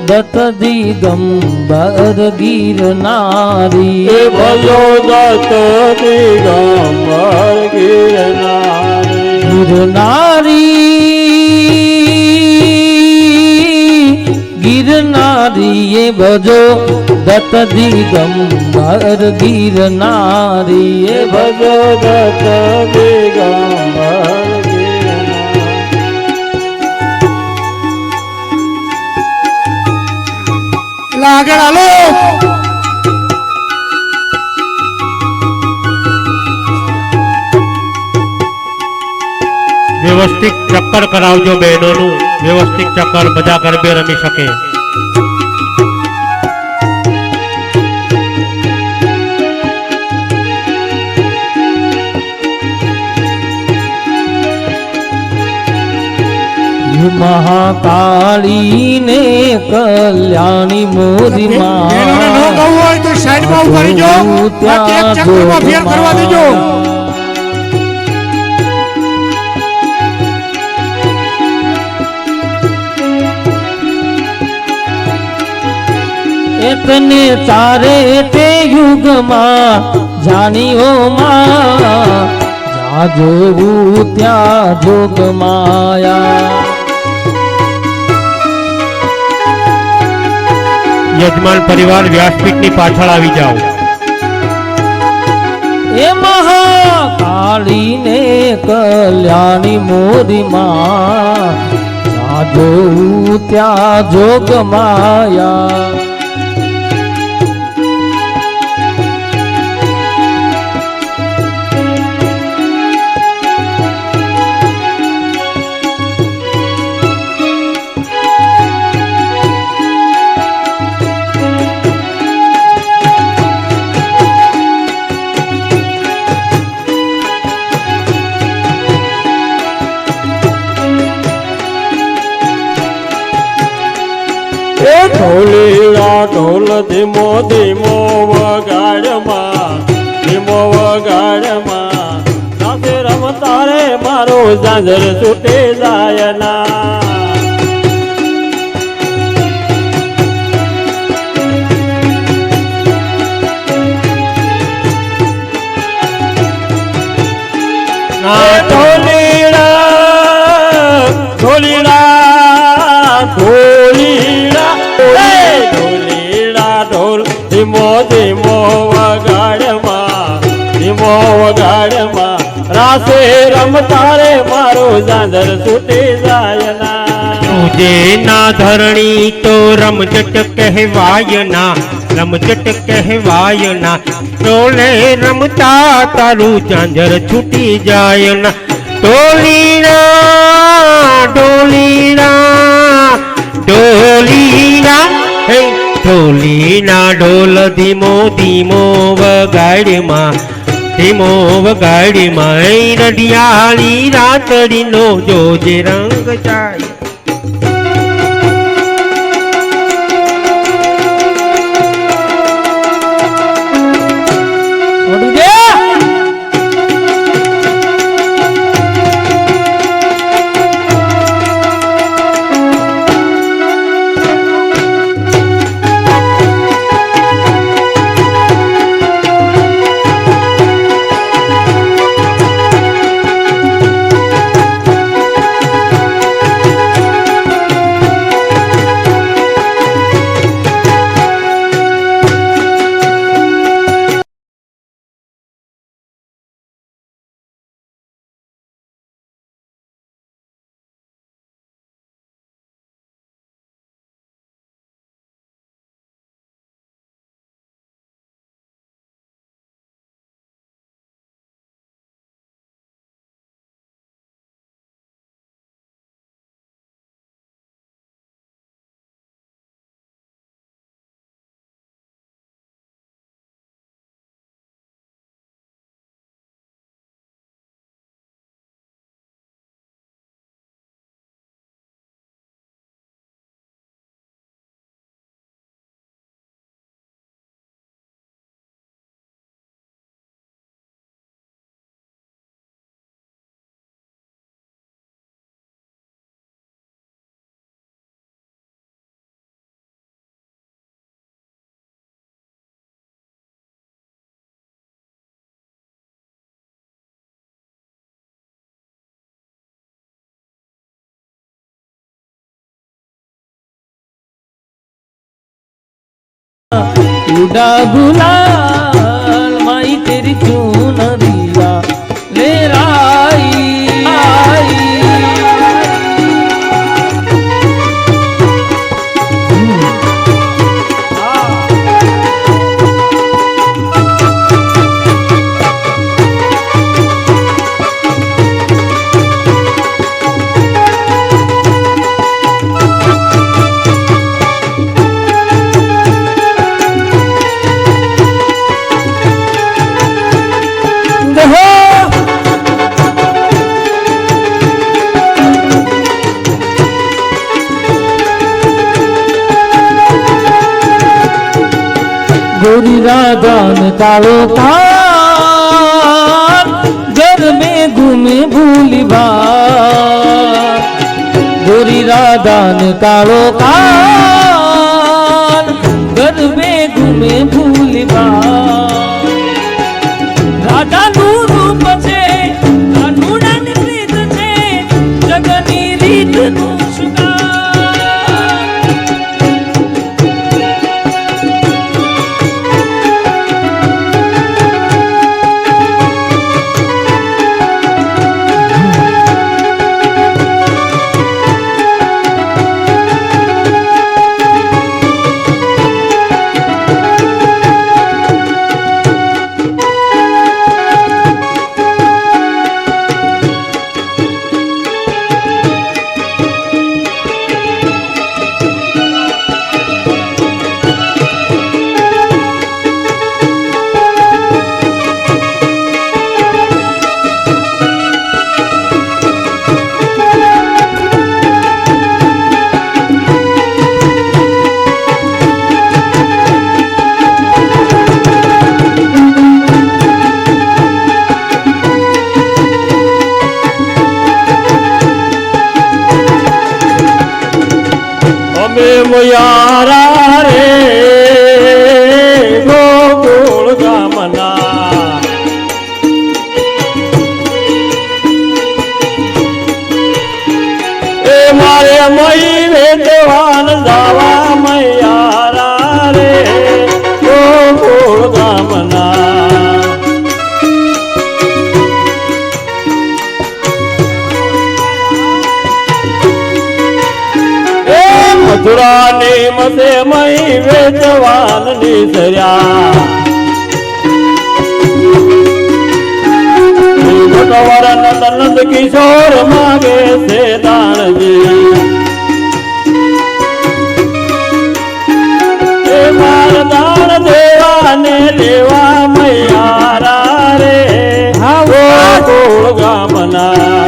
S5: દત્ત દિગંબર ગિરનારી.
S4: એ ભજો દત્ત દિગંબર ગિરનારી.
S5: ગિરનારી એ ભજો દત્ત દિગંબર ગિરનારી. એ
S4: ભજો દત્ત દિગંબર ગિરનારી.
S6: આગળ હાલો.
S2: વ્યવસ્થિત ચક્કર કરાવજો બહેનોનું. વ્યવસ્થિત ચક્કર બધા ગરબે રમી શકે.
S5: મહાકાળી ને કલ્યાણી મોરી
S6: જેનોને ન ગાવું હોય તો સાઈડમાં ઉભા રહેજો. બાકી એક ચક્રમાં ફેર કરવા દેજો.
S5: તને ચારે તે યુગમાં જાણીઓ માં જા જોવું ત્યાં જોગ માયા.
S2: યજમાન પરિવાર વ્યાસપીઠની પાછળ આવી જાઓ.
S5: એ મહાકાળી ને કલ્યાણી મોરી માં જા જોવું ત્યાં જોગ માયા.
S4: ઢોલીડા ઢોલ ધીમો ધીમો વગાડમાં, ધીમો વગાડમાં સાથે રમતા રે મારો ઝાંઝર છૂટે જાય ના. ઢોલીડા ઢોલીડા ઢોલીડા ઢોલીડા ઢોલ ધીમો ધીમો વગાડમાં, ધીમો વગાડમાં રાસે રમતા રે મારો ઝાંઝર છૂટી જાય ના.
S2: તુજે ના ધરણી તો રમઝટ કહેવાય ના, રમઝટ કહેવાય ના. ટોલે રમતા તારું ઝાંઝર છૂટી જાય ના. ઢોલીડા ઢોલીડા ઢોલીડા હે ઢોલીના ઢોલ ધીમો ધીમો વગાડમાં, ધીમો વગાડમાં રડિયાળી રાતડીનો જોજે રંગ જાય.
S5: उड़ा गुलाल माई तेरी चुनरिया ले राई गोरी राधा ने कालो कान घर में घूमे भूली बात गोरी राधा ने कालो कान घर में घूमे भूली बात राधा नु रूप छे कानूड़ा ની રીત છે જગની રીત નું શુગાર
S4: મુયારા રે ગોકુળ ગામના એ મારે મઈ વેદવાન જાવા મૈયારા રે ગોકુળ ગામના મથુરાની મસે મઈ વેચવાન નીસર્યા ભગવાન નંદ કિશોર માગે છે દાણજી એ માર દાણ દેવાને લેવા મૈયારા રે ગોકુળ ગામના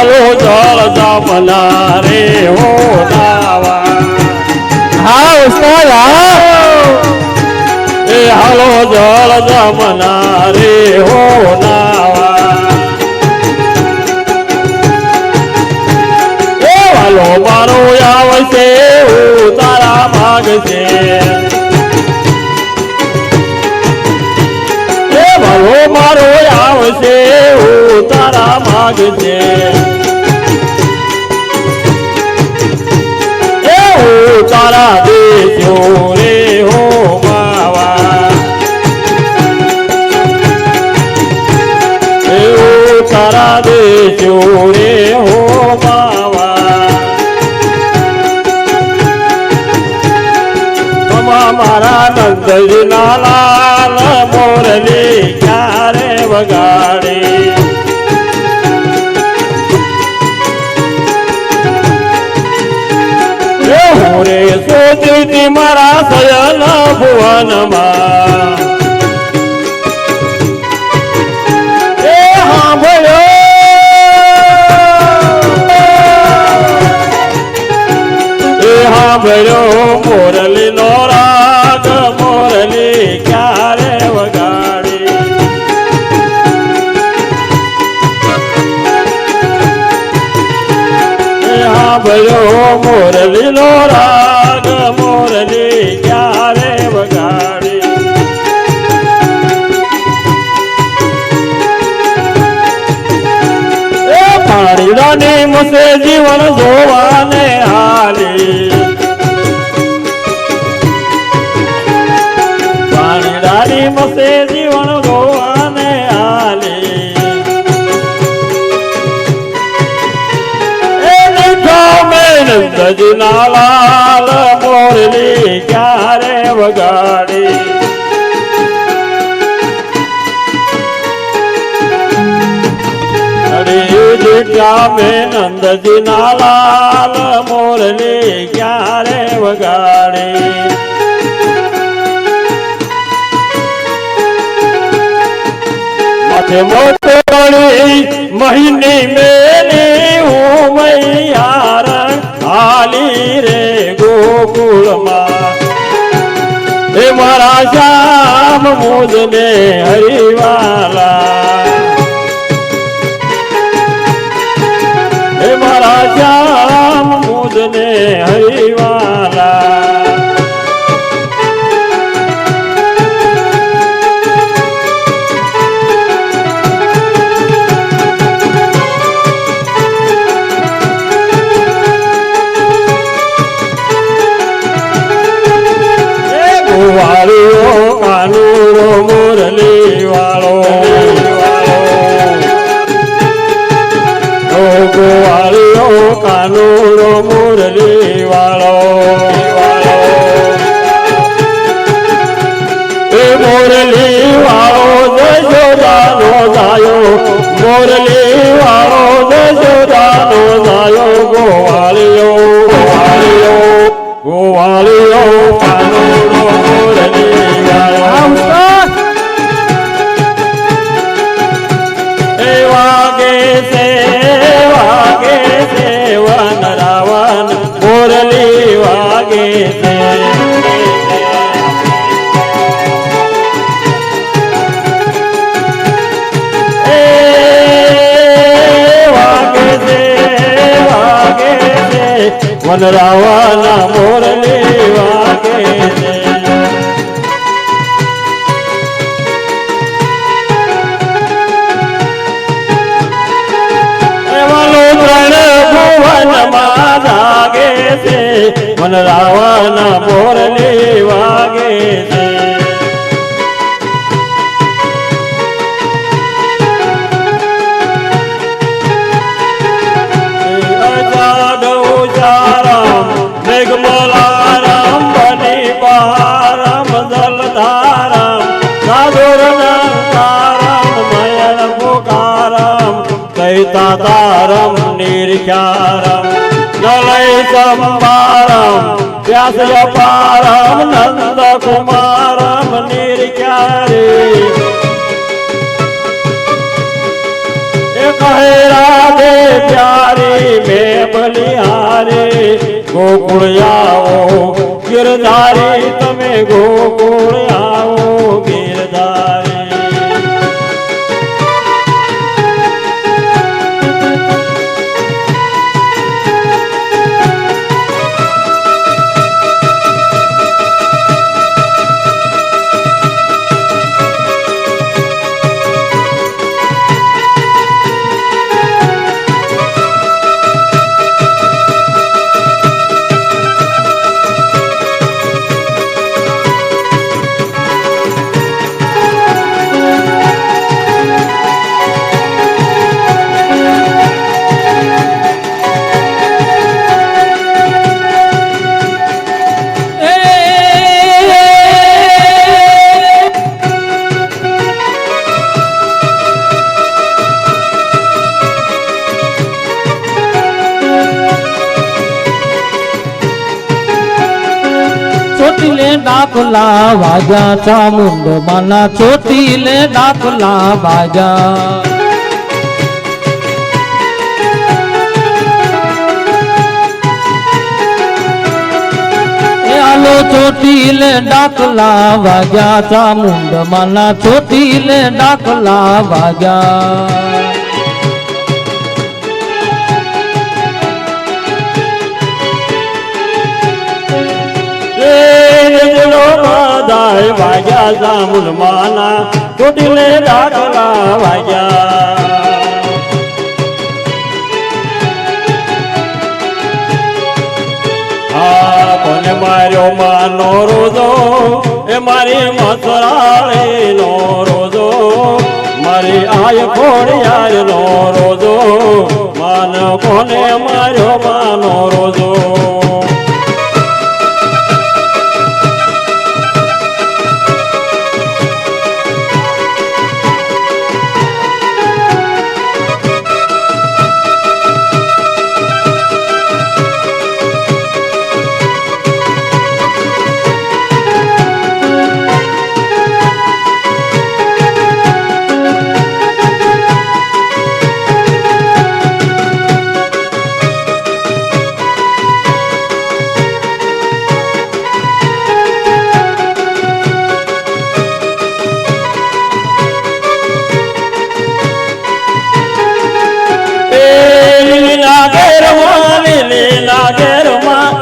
S4: હાલો જળ જામના રે હો નાવા હા ઉસ્તાદ એ હાલો જળ જામના રે હો નાવા એ હાલો મારો આવશે તારા માગશે એ હાલો મારો આવશે તારા માગશે તારા દેશો રે હો માવા તારા દેશો રે હો માવા મારા નંદજી ના લાલ મોરલી ક્યારે વગાડે રે સોતી મારા સયન ભુવનમાં એ સાંભળ્યો મોરલી નો રાગ મોરલી ક્યારે વગાડી સાંભળ્યો મોરલી નો રાગ મોરલી ક્યારે વગાડી એ પાણીડાની મસે જીવન જોવાને હાલી પાણીડાની મસે જીવન જોવાને હાલી નંદજી ના લાલ મોરલી ક્યારે વગાડી અરે જેટલા મેં નંદજી ના લાલ મોરલી ક્યારે વગાડી માથે મોટોળી મહિની મેલી હું મૈયા હાલી રે ગોકુળમાં એ મારા શ્યામ મુજને હરિવાલા એ મારા શ્યામ મુજને હરિવાલા વાળો કાનુડો મુરલી વાળો વાળો કાનુડો મુરલી વાળો એ મુરલી વાળો જશોદાનો જાયો મુરલી વાળો જશોદાનો જાયો ગોવાળિયો ગોવાળિયો ગોવાળિયો કાનુડો વાગે છે વન રાવણ મુરલી વાગે છે વન રાવણ મુરલી વાગે છે જાગે છે વન રાવણ મોરલી વાગે છે જાદવ મેઘમલારામ બની બહારામ જલધારામ સાધુરનામ તારામ મયણ પુકારામ કૈતા તારમ નિર્ખ્યારામ નલય સંભારમ વ્યાસ પારમ નંદ કુમારમ નિર્ખ્યારી એ કહે રાધે પ્યારી મેં બલિહારી ગોકુળ આવો ગિરધારી તમે ગોકુળ આવો ગિરધારી
S5: ચોટીલે ડાકલા વાજા ચામુંડ માના ચોટીલે ડાકલા વાજા આલો ચોટીલે ડાકલા વાજા ચામુંડ માના ચોટીલે ડાકલા વાજા
S4: વાગ્યા જામુલ માના ચોટીલે ડાકલા વાગ્યા આ કોને માર્યો માનો રોજો એ મારી મસરાળી નો રોજો મારી આય ખોડિયાર નો રોજો માન કોને માર્યો માનો રોજો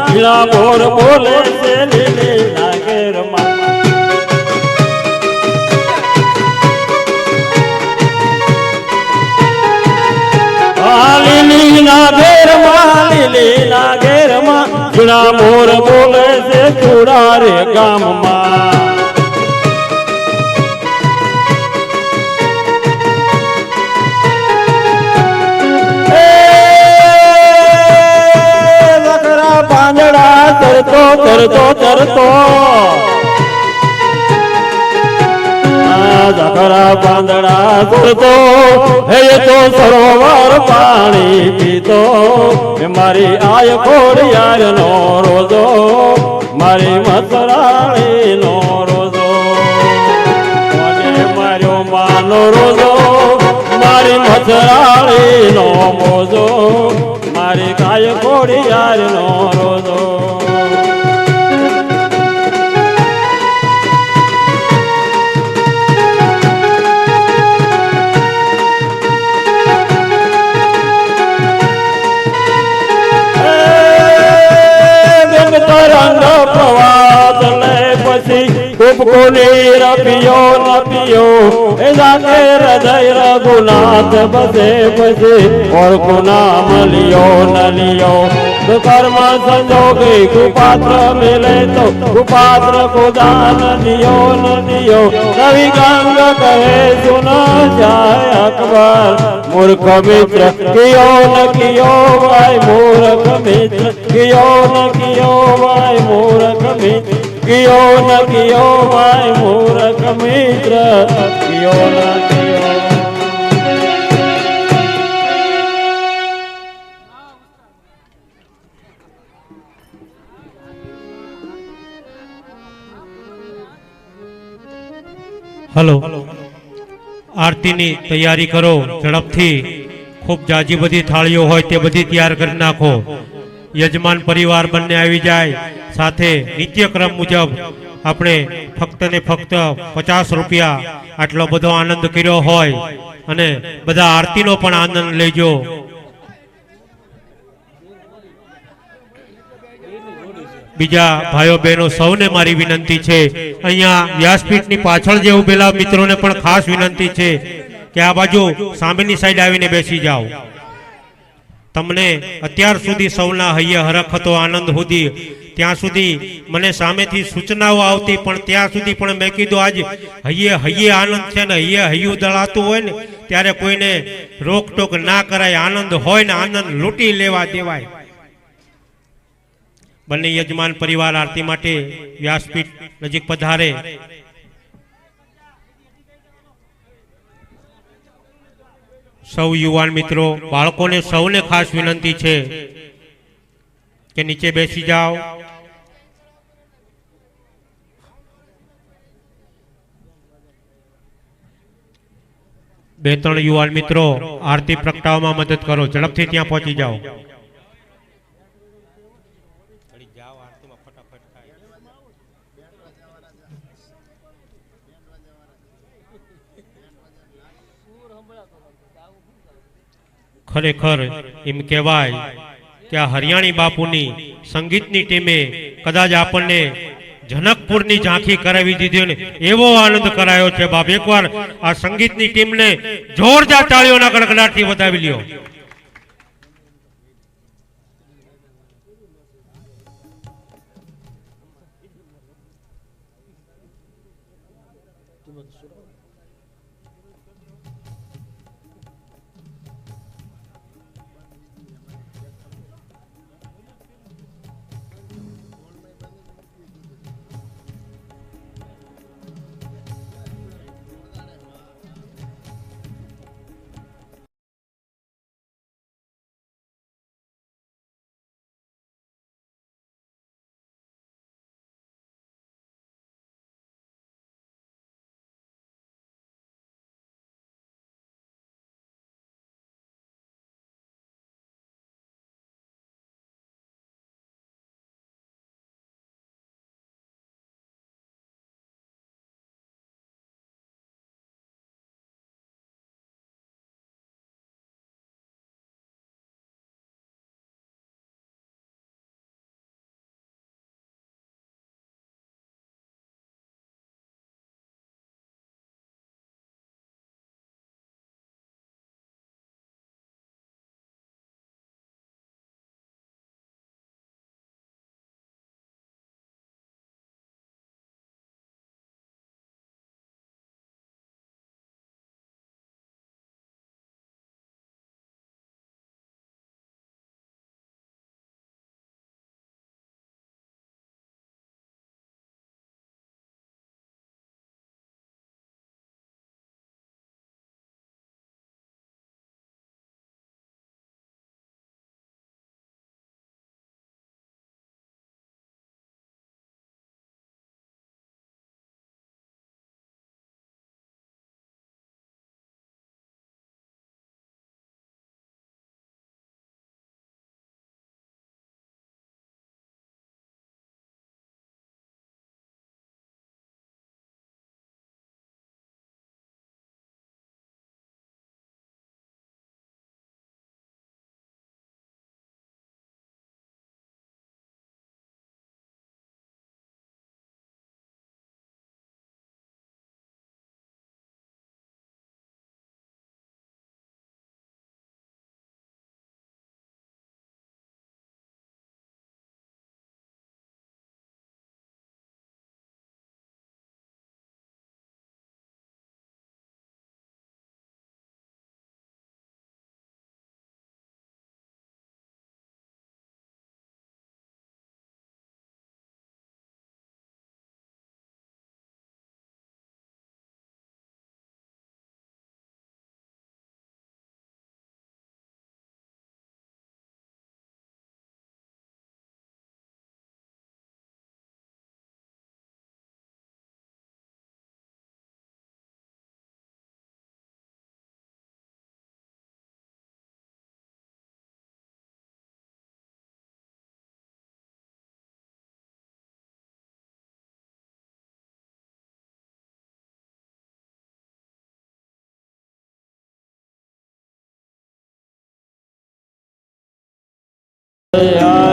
S4: ઝીણા મોર બોલે છે લીલી ના ઘેરમાં લીલી ના ઘેરમાં લીલી ના ઘેરમાં ઝીણા મોર બોલે છે ચૂડા રે ગામમાં પાંદડા તરતો તરતો તરતો ઝખરા પાંદડા તરતો હે તો સરોવર પાણી પીતો મારી આય ખોડિયાર નો રોજો મારી મસરાણી નો રોજો માર્યો માનો રોજો મારી મસરાણી નો મોજો મારી ગાય ખોડિયાર નો રોજો રંગ પ્રવાસ લે પછી ખૂબ કોની રપિયો ન પિયો એ જાતે હૃદય રઘુનાથ બસે પછી ઓર નામ લિયો ન લિયો કર્મ સંજોગે કુપાત્ર મિલે તો કુપાત્ર को दान दियो न दियो कवि गंग कहे सुन जाए अकबर मूर्ख मित्र कियो न कियो भाई मूर्ख मित्र कियो न कियो भाई मूर्ख मित्र कियो न कियो भाई मूर्ख मित्र कियो न कियो
S2: હલો આરતીની તૈયારી કરો ઝડપથી ખૂબ જાજી બધી થાળીઓ હોય તે બધી તૈયાર કરી નાખો યજમાન પરિવાર બંને આવી જાય સાથે નિત્યક્રમ મુજબ આપણે ફક્ત ને ફક્ત 50 રૂપિયા આટલો બધો આનંદ કર્યો હોય અને બધા આરતીનો પણ આનંદ લેજો બીજા ભાઈઓ બહેનો સૌને મારી વિનંતી છે અહીંયા વ્યાસપીઠની પાછળ જે ઉભેલા મિત્રોને પણ ખાસ વિનંતી છે કે આ બાજુ સામેની સાઈડ આવીને બેસી જાઓ તમને અત્યાર સુધી સૌના હૈયે હરખ હતો આનંદ સુધી ત્યાં સુધી મને સામેથી સૂચનાઓ આવતી પણ ત્યાં સુધી પણ મેં કીધું આજ હૈયે હૈયે આનંદ છે ને હૈયે હૈયું દળાતું હોય ને ત્યારે કોઈને રોકટોક ના કરાય આનંદ હોય ને આનંદ લૂંટી લેવા દેવાય બંને યજમાન પરિવાર આરતી માટે વ્યાસપીઠ નજીક પધારે સૌ યુવાન મિત્રો બાળકોને સૌને ખાસ વિનંતી છે કે નીચે બેસી જાઓ બે ત્રણ યુવાન મિત્રો આરતી પ્રગટાવવામાં મદદ કરો ઝડપથી ત્યાં પહોંચી જાઓ ખરેખર એમ કહેવાય કે આ હરિયાણી બાપુની સંગીતની ટીમે કદાચ આપણને જનકપુરની ઝાંખી કરાવી દીધી ને એવો આનંદ કરાયો છે બાપ એકવાર આ સંગીતની ટીમને જોરદાર તાળીઓના ગડગડાટથી વધાવી લ્યો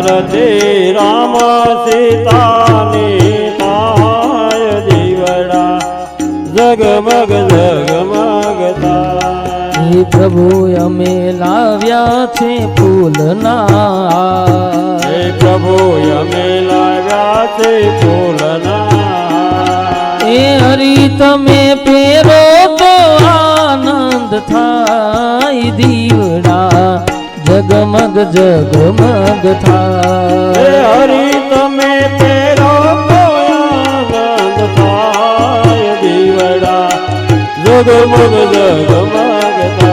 S4: આરતી રામ સીતાની થાય દીવડા જગમગ જગમગ થાય
S5: હે પ્રભુ અમે લાવ્યા છે ફૂલના
S4: હે પ્રભુ અમે લાવ્યા છે ફૂલના
S5: એ હરી તમે પહેરો તો આનંદ થાય દીવડા જગમગ જગમગ
S4: હે
S5: થાય
S4: હરી તમે તેરો આનંદ થાય દીવડા જગમગ જગમગ થાય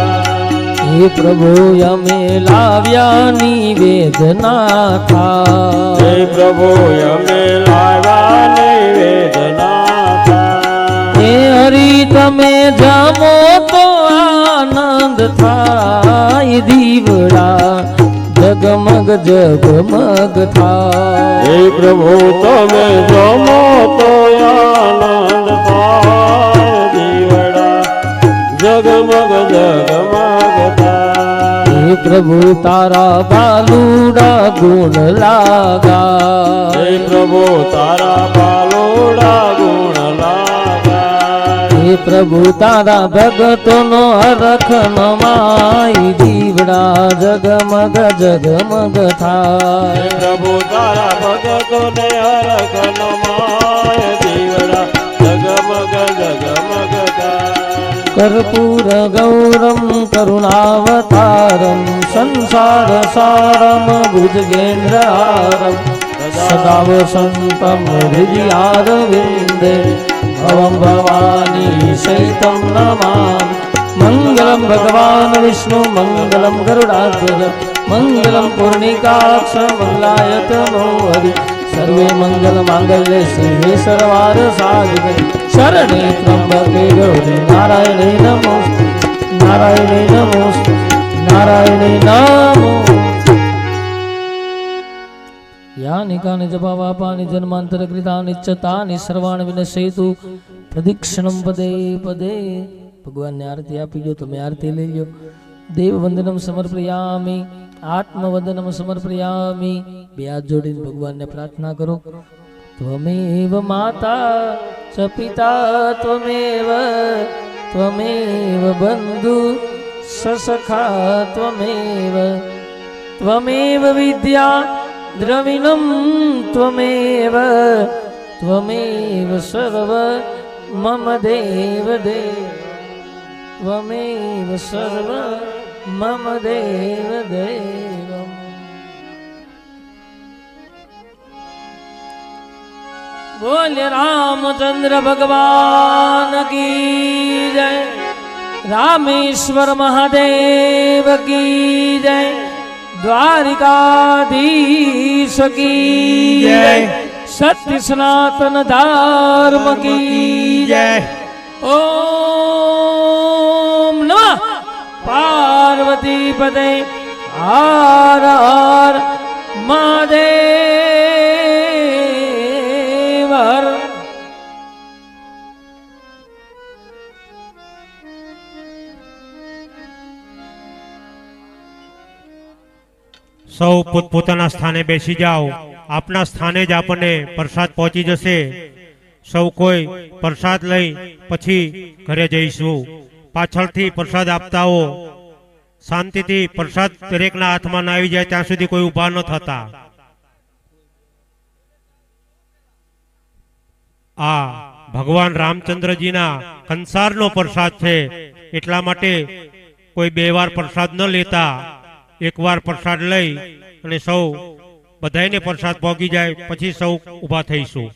S5: હે પ્રભુ અમે લાવ્યા નિવેદના
S4: હે
S5: થાય
S4: પ્રભુ અમે લાવ્યા નિવેદના થાય
S5: હે હરી તમે જામો તો આનંદ થાય દીવડા જગમગ જગમગ થાય
S4: હે પ્રભુ તમે જમો તો આનંદ થાય દીવડા જગમગ જગમગ થાય
S5: હે પ્રભુ તારા બાલુડા ગુણ લાગા
S4: હે પ્રભુ તારા બાલોડા ગુણ લાગા
S5: હે પ્રભુ તારા ભગતોનો હરખ નમાય દીવડા જગમગ જગમગ
S4: હે
S5: થાય
S4: પ્રભુ તારા ભગતોને હરખ નમાય દીવડા જગમગ જગમગ થાય
S5: કર્પૂર ગૌરમ કરુણાવતારમ સંસાર સારમ ભુજગેન્દ્રહારમ સદા વસંતમ હૃદયારવિંદે ભવમ ભવાની સહિતમ નમામ મંગલમ ભગવાન વિષ્ણુ મંગલમ ગરુડાધ્વજ મંગલમ પૂર્ણિકાક્ષ મંગલાયતનો હરિ સર્વે મંગલ માંગલ્ય શિવે સર્વાર સાધિકે શરણે ત્રંબકે ગૌરી નારાયણે નમો નારાયણે નમો નારાયણે નમો યાની કાની જપાવાપાની જન્માંતર કૃતાની ચતાની સર્વાણ વિનશેતુ પ્રદિક્ષણમ પદે પદે ભગવાનને આરતી આપી દો તમે આરતી લઈ લો દેવ વંદનમ સમર્પયામિ આત્મવંદનમ સમર્પયામિ બે હાથ જોડીને ભગવાનને પ્રાર્થના કરો ત્વમેવ માતા ચ પિતા ત્વમેવ બંધુ સસખા ત્વમેવ વિદ્યા દ્રવિણમ ત્વમેવ સર્વ મમ દેવ ત્વમેવ સર્વ મમ દેવ દેવમ બોલે રામચંદ્ર ભગવાન કી જય રામેશ્વર મહાદેવ કી જય દ્વારિકાધીશ કી જય સત્ય સનાતન ધર્મ કી જય ઓમ નમઃ પાર્વતી પદે હર હર મહાદેવ હર
S2: સૌ પોતપોતાના સ્થાને બેસી જાઓ આપના સ્થાને જ આપણને પ્રસાદ પહોંચી જશે સૌ કોઈ પ્રસાદ લઈ પછી ઘરે જઈશું પાછળથી પ્રસાદ આપતા હો શાંતિથી પ્રસાદ દરેકના હાથમાં ના આવી જાય ત્યાં સુધી કોઈ ઊભા ન થતા આ ભગવાન રામચંદ્રજીના કંસારનો પ્રસાદ છે એટલા માટે કોઈ બે વાર પ્રસાદ ન લેતા એકવાર પ્રસાદ લઈ અને સૌ બધાયને પ્રસાદ પહોંચી જાય પછી સૌ ઊભા થઈશું।